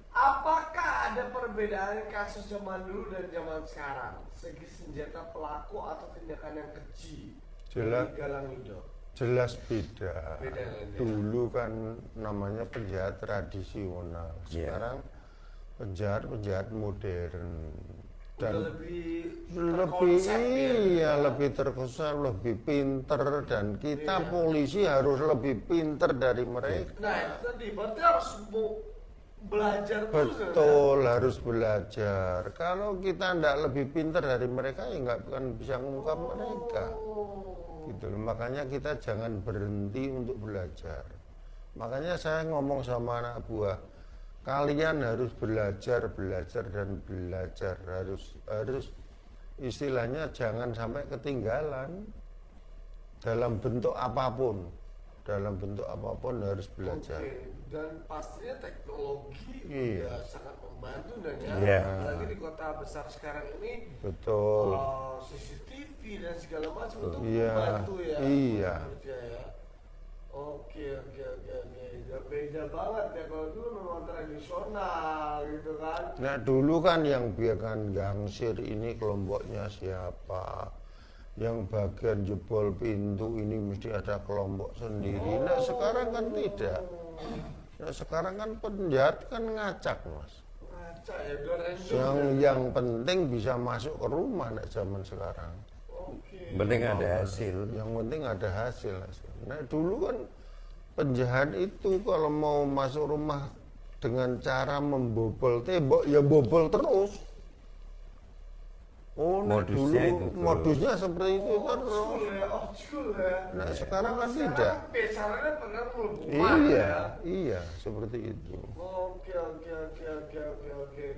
S2: Apakah ada perbedaan kasus zaman dulu dan zaman sekarang? Segi senjata pelaku atau tindakan yang keji?
S1: Jelas.
S2: Galang Yudo.
S1: Jelas beda.
S2: Beda.
S1: Dulu kan namanya penjahat tradisional. Sekarang penjahat modern dan
S2: Udah lebih
S1: lebih
S2: terkonsep, ya.
S1: iya lebih terkonsep, lebih pinter dan kita polisi harus lebih pinter dari mereka.
S2: Nah itu tadi berarti harus belajar terus ya?
S1: Betul, harus belajar. Kalau kita tidak lebih pinter dari mereka ya nggak akan bisa mengungkap mereka. Gitu loh. Makanya kita jangan berhenti untuk belajar. Makanya saya ngomong sama anak buah, kalian harus belajar dan belajar, harus istilahnya jangan sampai ketinggalan dalam bentuk apapun harus belajar.
S2: Oke. Dan pastinya teknologi
S1: Iya.
S2: ya sangat membantu dan ya,
S3: Iya.
S2: apalagi di kota besar sekarang ini
S1: Betul.
S2: CCTV dan segala macam itu
S1: Iya.
S2: membantu ya.
S1: Iya.
S2: Kerja ya. Oke. Ya, beda banget ya kalau dulu memang tradisional gitu kan.
S1: Nah dulu kan yang biarkan gangsir ini kelompoknya siapa, yang bagian jebol pintu ini mesti ada kelompok sendiri. Nah sekarang kan tidak. Nah sekarang kan penjahat kan ngacak Mas.
S2: Ngaca ya, udah random.
S1: Yang penting bisa masuk ke rumah nek zaman sekarang.
S2: Oke.
S3: Penting ada hasil.
S1: Yang penting ada hasil. Nah dulu kan penjahat itu kalau mau masuk rumah dengan cara membobol tembok ya bobol terus. Oh, nah
S3: Modusnya
S1: dulu
S3: itu terus.
S1: modusnya seperti itu terus.
S2: Old school ya.
S1: Nah sekarang kan
S2: Sekarang
S1: tidak.
S2: besarannya pernah rumah
S1: Iya,
S2: ya.
S1: iya seperti itu.
S2: Oke.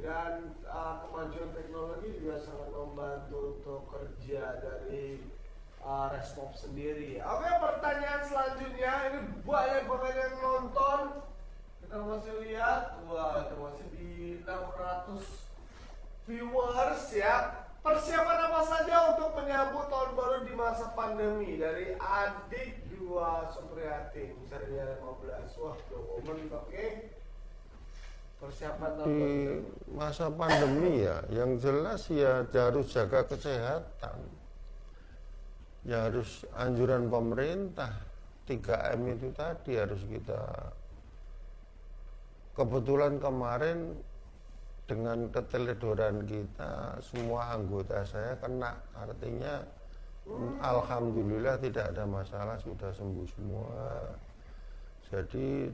S2: Dan kemajuan teknologi juga sangat membantu untuk kerja dari Resmob sendiri. Oke, pertanyaan selanjutnya ini banyak banget yang nonton. Kita masih lihat, wah itu masih di 600 viewers ya. Persiapan apa saja untuk menyambut tahun baru di masa pandemi dari adik 2 Supriyatin misalnya 15. Wah, momen oke. Persiapan tahun
S1: Di
S2: baru.
S1: masa pandemi ya, yang jelas ya harus jaga kesehatan. Ya harus anjuran pemerintah 3M itu tadi harus kita. Kebetulan kemarin dengan keteledoran kita semua anggota saya kena, artinya alhamdulillah tidak ada masalah, sudah sembuh semua. Jadi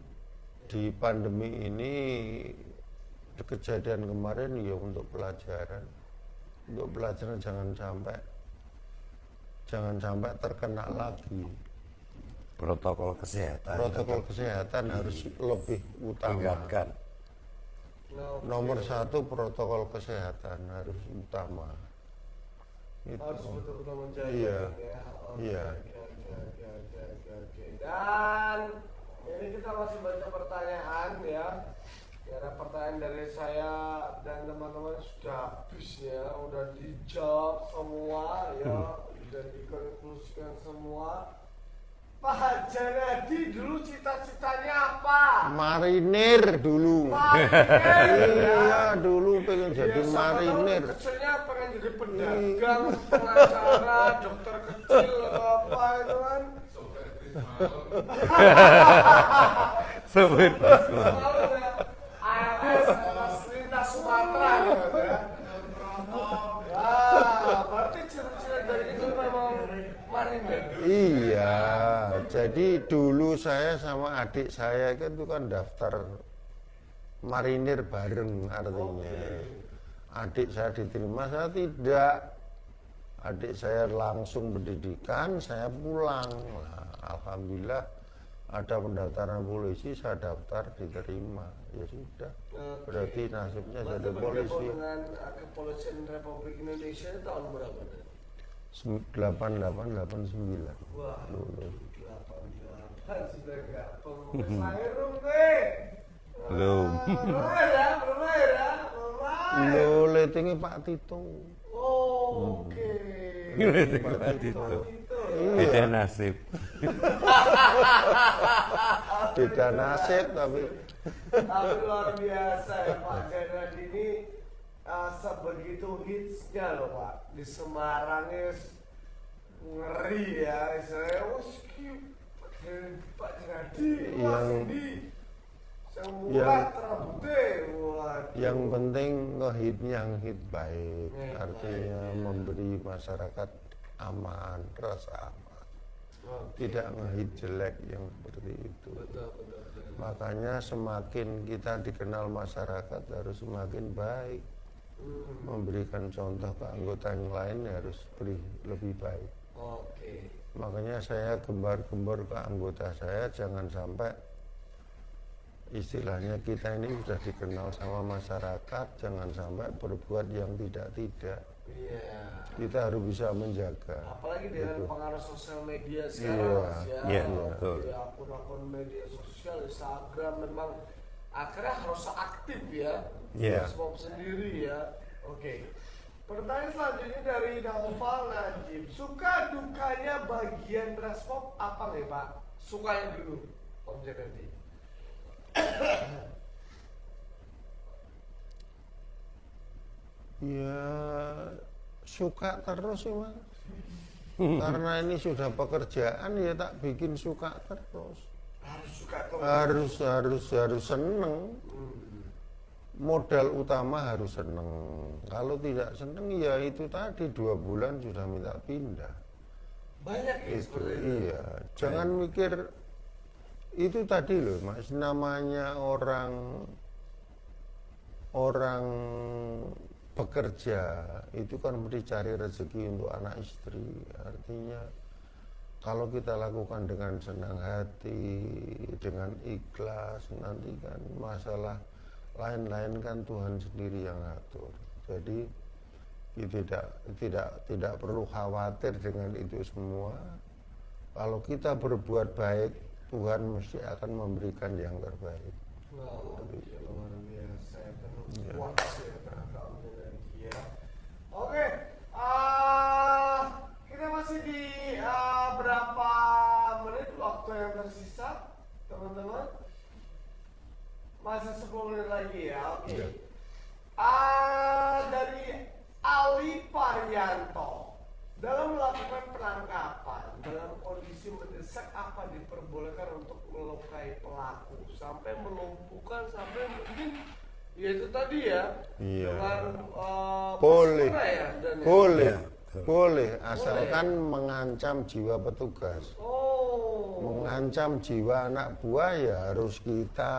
S1: di pandemi ini kejadian kemarin ya untuk pelajaran jangan sampai terkena lagi.
S3: Protokol kesehatan
S1: harus lebih utama.
S3: tingkatkan.
S1: Nomor satu protokol kesehatan harus utama.
S2: Harus betul-betul menjaga.
S1: Iya.
S2: Ya.
S1: Iya.
S2: Oke. Dan ini kita masih baca pertanyaan ya. Karena pertanyaan dari saya dan teman-teman sudah habis ya, udah dijawab semua ya, dan dikonklusikan semua. Pak Janadi dulu cita-citanya apa?
S1: Marinir dulu. Iya, dulu pengen jadi marinir.
S2: Kecilnya pengen jadi pedagang, pengacara, dokter kecil, apa itu kan?
S3: Sebut
S2: Selalu ya, ALS lintas Sumatera gitu ya. Berarti cita-cita dari itu memang marinir.
S1: Iya, jadi dulu saya sama adik saya kan itu kan daftar marinir bareng artinya. Adik saya diterima, saya tidak. Adik saya langsung pendidikan, saya pulang. Nah, alhamdulillah ada pendaftaran polisi, saya daftar diterima. Ya sudah, berarti nasibnya jadi polisi.
S2: Dengan Kepolisian Republik Indonesia itu tahun berapa?
S1: 8889.
S2: Wah,
S1: lulus.
S2: 88 sudah enggak pengen lahir dong deh.
S3: belum.
S2: Belum ya.
S1: Lo letingi Pak Tito.
S2: Oh, oke.
S1: Pak Tito.
S3: Beda nasib.
S1: Beda nasib tapi
S2: Luar biasa ya Pak Janadi ini, sebegitu hitsnya loh Pak di Semarang ngeri ya istilahnya. Pak Janadi yang
S1: yang penting ngehitnya hit baik, artinya memberi masyarakat aman, rasa aman, tidak ngehit jelek yang seperti itu. Makanya semakin kita dikenal masyarakat harus semakin baik, memberikan contoh ke anggota yang lain harus lebih baik. Makanya saya gembar-gembor ke anggota saya, jangan sampai istilahnya kita ini sudah dikenal sama masyarakat, jangan sampai berbuat yang tidak-tidak. Kita harus bisa menjaga.
S2: Apalagi dengan pengaruh sosial media sekarang, akun-akun media sosial, Instagram memang akhirnya harus aktif ya, respon sendiri ya. Oke. Pertanyaan selanjutnya dari Naufal Najib, suka dukanya bagian respon apa nih Pak? Sukanya dulu, Om Janadi.
S1: Ya suka terus sih Mas. Karena ini sudah pekerjaan ya tak bikin suka terus. Harus seneng. Modal utama harus seneng. Kalau tidak seneng ya itu tadi 2 bulan sudah minta pindah.
S2: Banyak ya
S1: Itu iya. Jangan mikir itu tadi loh Mas, namanya orang bekerja itu kan mesti cari rezeki untuk anak istri. Artinya kalau kita lakukan dengan senang hati, dengan ikhlas, nanti kan masalah lain-lain kan Tuhan sendiri yang ngatur. Jadi tidak perlu khawatir dengan itu semua. Kalau kita berbuat baik, Tuhan mesti akan memberikan yang terbaik.
S2: Luar biasa ya. Oke, kita masih di berapa menit waktu yang tersisa, teman-teman? Masih 10 menit lagi ya. Oke. Dari Ali Parianto, dalam melakukan penangkapan dalam kondisi mendesak apa diperbolehkan untuk melukai pelaku sampai melumpuhkan sampai mungkin ya itu tadi ya
S1: Iya.
S2: dengan
S1: Boleh.
S2: pesera ya, Dan ya?
S1: Boleh, boleh, asalkan mengancam jiwa petugas.
S2: Oh,
S1: Mengancam jiwa anak buah ya harus kita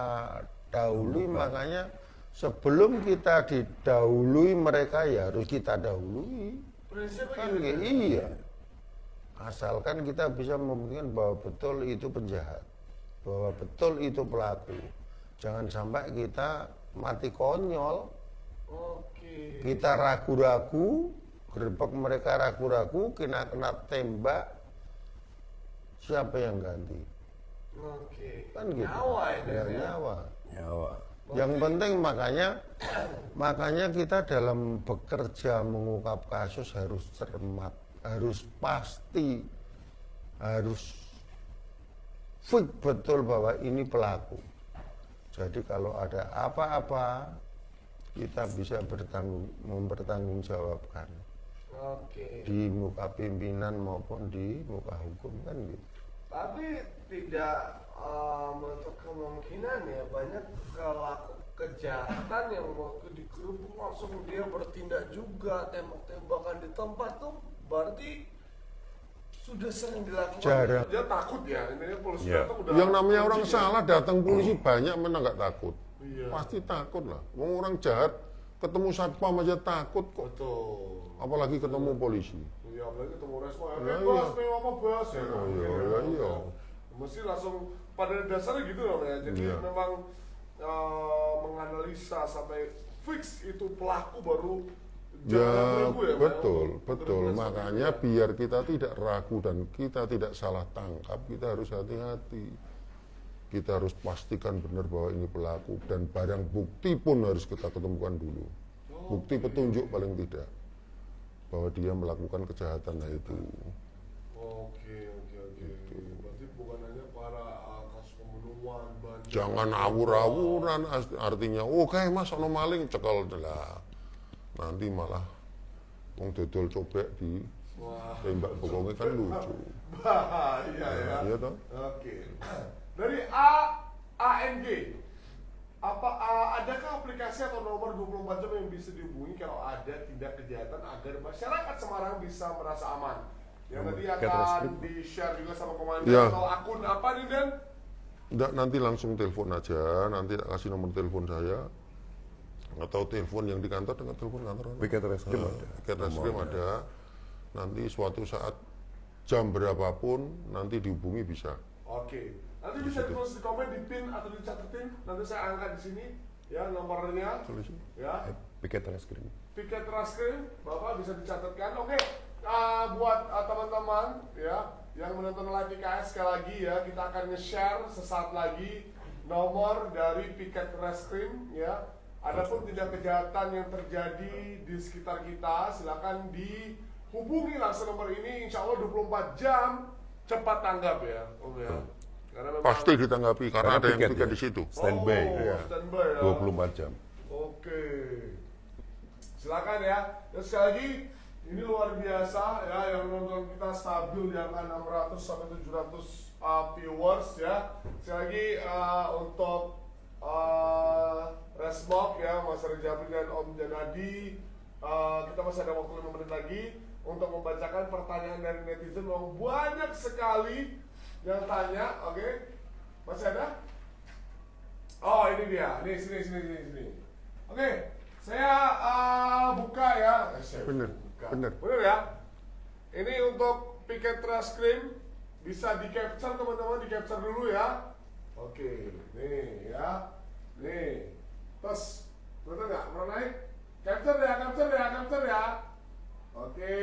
S1: dahului, makanya sebelum kita didahului mereka ya harus kita dahului.
S2: prinsipnya
S1: Kan
S2: gitu.
S1: iya. Asalkan kita bisa membuktikan bahwa betul itu penjahat, bahwa betul itu pelaku. Jangan sampai kita mati konyol,
S2: Oke.
S1: kita ragu-ragu, gerbek mereka ragu-ragu, kena tembak, siapa yang ganti?
S2: Oke.
S1: Kan gitu.
S2: Nyawa ini
S1: Ya,
S2: ya.
S1: nyawa.
S3: Nyawa.
S1: Yang penting makanya kita dalam bekerja mengungkap kasus harus cermat, harus pasti, harus fit betul bahwa ini pelaku. Jadi kalau ada apa-apa kita bisa mempertanggungjawabkan
S2: Oke.
S1: di muka pimpinan maupun di muka hukum, kan gitu.
S2: Tapi tidak menutup kemungkinan ya banyak pelaku kejahatan yang waktu dikerubuk langsung dia bertindak juga tembak-tembakan di tempat tuh berarti sudah sering dilakukan.
S1: Jarang.
S2: Dia takut ya, ini polisi
S3: Iya.
S2: datang udah.
S1: Yang namanya orang
S2: kunci ya.
S1: salah datang polisi banyak, mana nggak takut?
S2: Iya.
S1: Pasti takut lah. Wong orang jahat ketemu satpam aja takut kok.
S2: Betul.
S1: Apalagi ketemu polisi.
S2: Iya, apalagi ketemu respon.
S1: Ya,
S2: Bos,
S1: iya.
S2: apa bos ya?
S1: Oh, iya,
S2: Gitu.
S1: iya, iya.
S2: Mesti langsung pada dasarnya gitu dong ya. Jadi
S1: Iya.
S2: memang menganalisa sampai fix itu pelaku baru
S1: Ya
S2: ragu ya, Pak,
S1: betul,
S2: untuk
S1: betul.
S2: benar-benar
S1: Makanya
S2: seperti
S1: biar kita tidak ragu dan kita tidak salah tangkap, kita harus hati-hati. Kita harus pastikan benar bahwa ini pelaku dan barang bukti pun harus kita ketemukan dulu. Bukti petunjuk paling tidak bahwa dia melakukan kejahatan itu.
S2: Oke. Berarti bukan hanya para kasus pembunuhan, banjir.
S1: Jangan awur-awuran, artinya oke mas ono maling cekal lah. Nanti malah wong dodol cobek di
S2: Wah,
S1: tembak bokongnya kan lucu.
S2: bahaya ya.
S1: Iya toh?
S2: Oke. Dari ANG, adakah aplikasi atau nomor 24 jam yang bisa dihubungi kalau ada tindak kejahatan agar masyarakat Semarang bisa merasa aman? Yang nanti akan di-share juga sama komandan
S1: Ya.
S2: atau akun apa nih Dan?
S1: Enggak, nanti langsung telepon aja, nanti kasih nomor telepon saya. Atau telepon yang di kantor dengan telepon kantor.
S3: Piket Reskrim ada.
S1: Piket Reskrim ada. Nanti suatu saat jam berapapun nanti dihubungi bisa.
S2: Oke. Nanti bisa ditulis di komen, di pin atau dicatetin. Nanti saya angkat di sini ya nomornya.
S1: Tulis.
S2: Ya.
S3: Piket Reskrim.
S2: Piket Reskrim, Bapak bisa dicatatkan. Oke, buat teman-teman ya yang menonton live IKS sekali lagi ya, kita akan nge-share sesaat lagi nomor dari Piket Reskrim ya. Adapun tindak kejahatan yang terjadi di sekitar kita, silakan dihubungi langsung nomor ini. Insya Allah 24 jam cepat tanggap ya, Om ya. Karena memang
S1: Pasti ditanggapi karena ada yang
S3: piket
S1: piket
S3: ya.
S1: di situ.
S3: Standby.
S1: Iya.
S2: Standby ya.
S3: 24 jam.
S2: Oke, silakan ya. Dan sekali lagi ini luar biasa ya, yang nonton kita stabil di angka 600 sampai 700 viewers ya. Sekali lagi untuk Resmob ya, Mas Rejabri dan Om Janadi, kita masih ada waktu 5 menit lagi untuk membacakan pertanyaan dari netizen. Memang banyak sekali yang tanya, oke? Masih ada? Oh ini dia, nih sini. Oke, saya buka ya.
S1: Bener, bener.
S2: Bener ya. Ini untuk Piket Reskrim bisa di capture teman-teman, di capture dulu ya. Oke, nih ya, nih, terus, betul nggak? Mau naik? Capture ya. Oke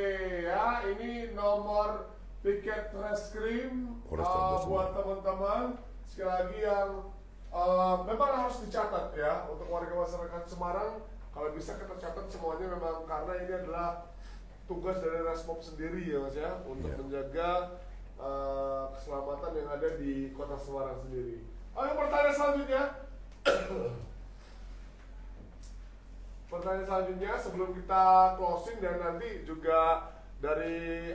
S2: ya, ini nomor Piket Reskrim buat teman-teman. Sekali lagi yang memang harus dicatat ya untuk warga masyarakat Semarang. Kalau bisa kita catat semuanya memang karena ini adalah tugas dari Resmob sendiri ya Mas ya untuk menjaga keselamatan yang ada di kota Semarang sendiri. Oke, pertanyaan selanjutnya. Pertanyaan selanjutnya sebelum kita closing dan nanti juga dari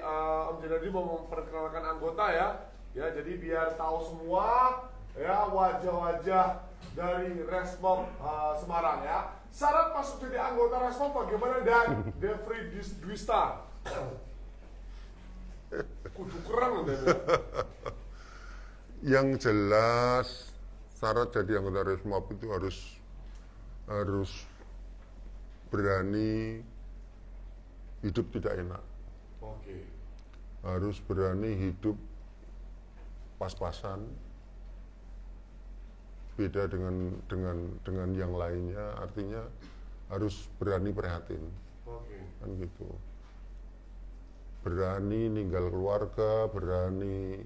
S2: Om Junadi mau memperkenalkan anggota ya. Ya, jadi biar tahu semua ya wajah-wajah dari Resmob Semarang ya. Syarat masuk jadi anggota Resmob bagaimana dan Devri Dwista? Kudu keren ya.
S4: Yang jelas syarat jadi anggota Resmob itu harus berani hidup tidak enak.
S2: Oke.
S4: Harus berani hidup pas-pasan, beda dengan yang lainnya, artinya harus berani prihatin.
S2: Oke.
S4: Kan gitu. Berani ninggal keluarga, berani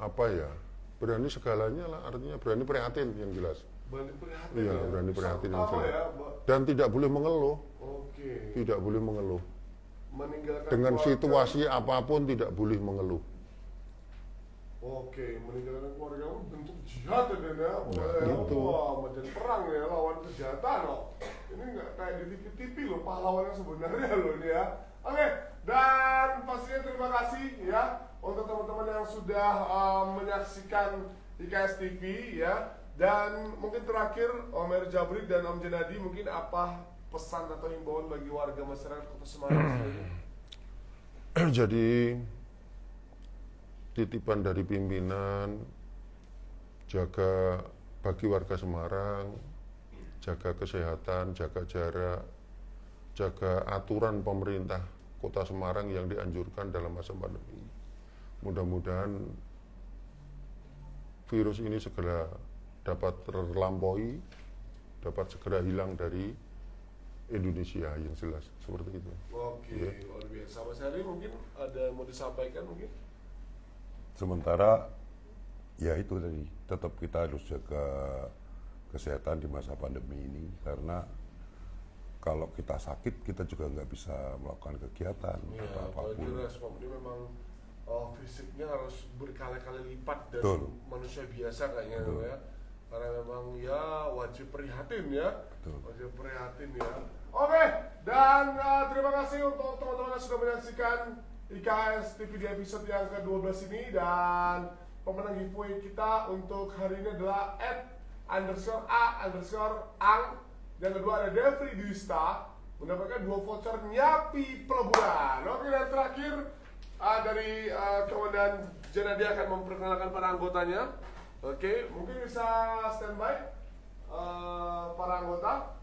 S4: apa ya? Berani segalanya lah, artinya berani prihatin yang jelas.
S2: Berani prihatin.
S4: Iya,
S2: ya?
S4: berani prihatin yang
S2: Sama
S4: jelas.
S2: ya,
S4: Dan tidak boleh mengeluh.
S2: Oke.
S4: Tidak boleh mengeluh.
S2: Meninggalkan
S4: Dengan
S2: keluarga.
S4: situasi apapun tidak boleh mengeluh.
S2: Oke, meninggalkan keluarga bentuk jihad ya Dan ya.
S4: gitu.
S2: Wah, medan perang ya lawan kejahatan loh. Ini nggak kayak di TV-TV loh, pahlawan yang sebenarnya loh ini ya. Oke, dan pastinya terima kasih ya untuk teman-teman yang sudah menyaksikan IKS TV ya. Dan mungkin terakhir Om Eri Jabri dan Om Junadi mungkin apa pesan atau himbauan bagi warga masyarakat Kota Semarang?
S4: Jadi titipan dari pimpinan, jaga bagi warga Semarang, jaga kesehatan, jaga jarak, jaga aturan pemerintah Kota Semarang yang dianjurkan dalam masa pandemi. Mudah-mudahan virus ini segera dapat terlampaui, dapat segera hilang dari Indonesia, yang jelas seperti itu.
S2: Oke,
S4: Ya.
S2: luar biasa. Mas Heri mungkin ada yang mau disampaikan mungkin?
S3: Sementara ya itu tadi, tetap kita harus jaga kesehatan di masa pandemi ini, karena kalau kita sakit kita juga nggak bisa melakukan kegiatan
S2: Ya,
S3: atau
S2: apalagi
S3: apapun.
S2: Resmob ini memang fisiknya harus berkali-kali lipat dari
S3: Betul.
S2: manusia biasa kayaknya
S3: Betul.
S2: ya. Karena memang ya wajib prihatin ya.
S3: Betul.
S2: Wajib prihatin ya. Oke, dan terima kasih untuk teman-teman yang sudah menyaksikan IKS TV di episode yang ke-12 ini. Dan pemenang giveaway kita untuk hari ini adalah @_a_ang. Yang kedua ada Devri Dwista, mendapatkan 2 voucher Nyapi Peleburan. Oke, dan terakhir dari Komandan Junadi akan memperkenalkan para anggotanya. Oke, mungkin bisa standby para anggota.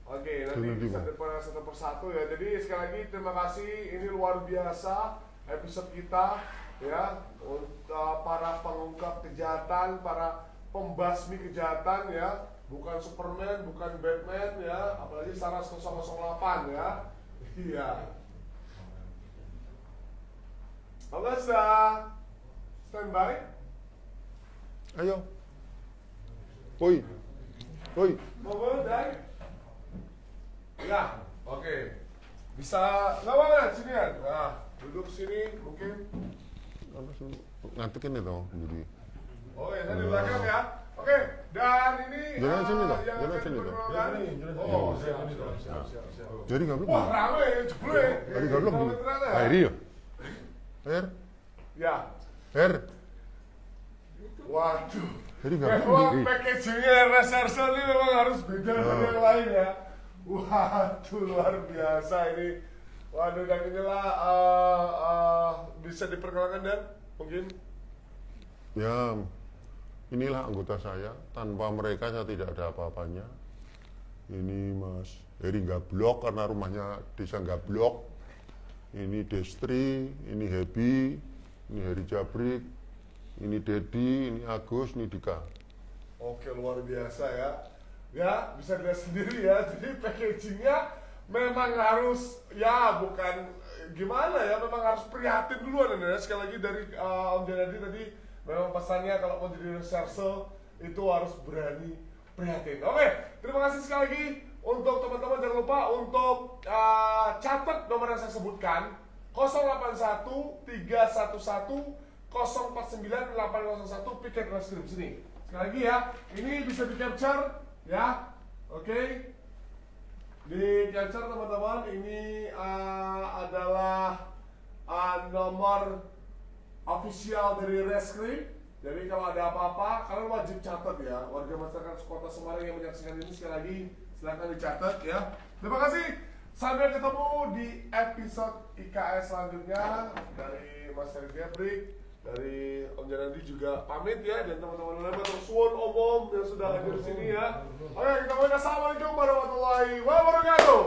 S2: Oke, nanti
S4: Junadi,
S2: bisa
S4: Bang.
S2: depan satu persatu ya. Jadi sekali lagi terima kasih, ini luar biasa episode kita ya, untuk para pengungkap kejahatan, para pembasmi kejahatan ya, bukan Superman, bukan Batman ya, apalagi Saras 008 ya. Iya. Oke, sudah standby.
S4: Ayo, woi, woi.
S2: Monggo, dan ya, oke. Bisa nggak apa-apa sini kan? Nah, duduk sini mungkin.
S4: Ngantekin itu, jadi.
S2: Oh ya, saya di belakang ya. Oke, dan ini
S4: Jangan sini toh,
S2: yang
S4: jangan
S2: akan
S4: sini toh.
S2: diperkenalkan. Oh, siap, siap, siap, siap.
S4: Jadi nggak belum.
S2: Wah, rame, jeble.
S4: Tadi nggak belum.
S2: Rame ternyata ya.
S4: Airi ya. Her,
S2: Ya.
S4: her.
S2: Waduh.
S4: Jadi nggak
S2: Memang
S4: belum.
S2: packagingnya reserse ini memang harus beda dari yang lain ya. Waduh, luar biasa ini. Waduh, dan inilah bisa diperkenalkan dan mungkin.
S4: Ya, inilah anggota saya. Tanpa mereka saya tidak ada apa-apanya. Ini Mas Heri Gablok karena rumahnya desa Gablok. Ini Destri, ini Happy, ini Heri Jabrik, ini Dedi, ini Agus, ini Dika.
S2: Oke, luar biasa ya. Ya, bisa dilihat sendiri ya. Jadi packagingnya memang harus, ya bukan gimana ya, memang harus prihatin duluan ya. Sekali lagi dari Om Junadi tadi, memang pesannya kalau mau jadi reserse itu harus berani prihatin. Oke, terima kasih sekali lagi untuk teman-teman. Jangan lupa untuk catat nomor yang saya sebutkan, 081 311 049 801 Piket Reskrim sini. Sekali lagi ya, ini bisa di capture ya. Oke. Di Cancer teman-teman, ini adalah nomor official dari Reskrim. Jadi kalau ada apa-apa, kalian wajib catat ya. Warga masyarakat Kota Semarang yang menyaksikan ini sekali lagi silahkan dicatat ya. Terima kasih. Sampai ketemu di episode IKS selanjutnya. Dari Mas Heri Gebrik, dari Om Janandi juga pamit ya, dan teman-teman lainnya tersuwun Om yang sudah hadir di sini ya. Oke, kita mulai. Assalamualaikum warahmatullahi wabarakatuh.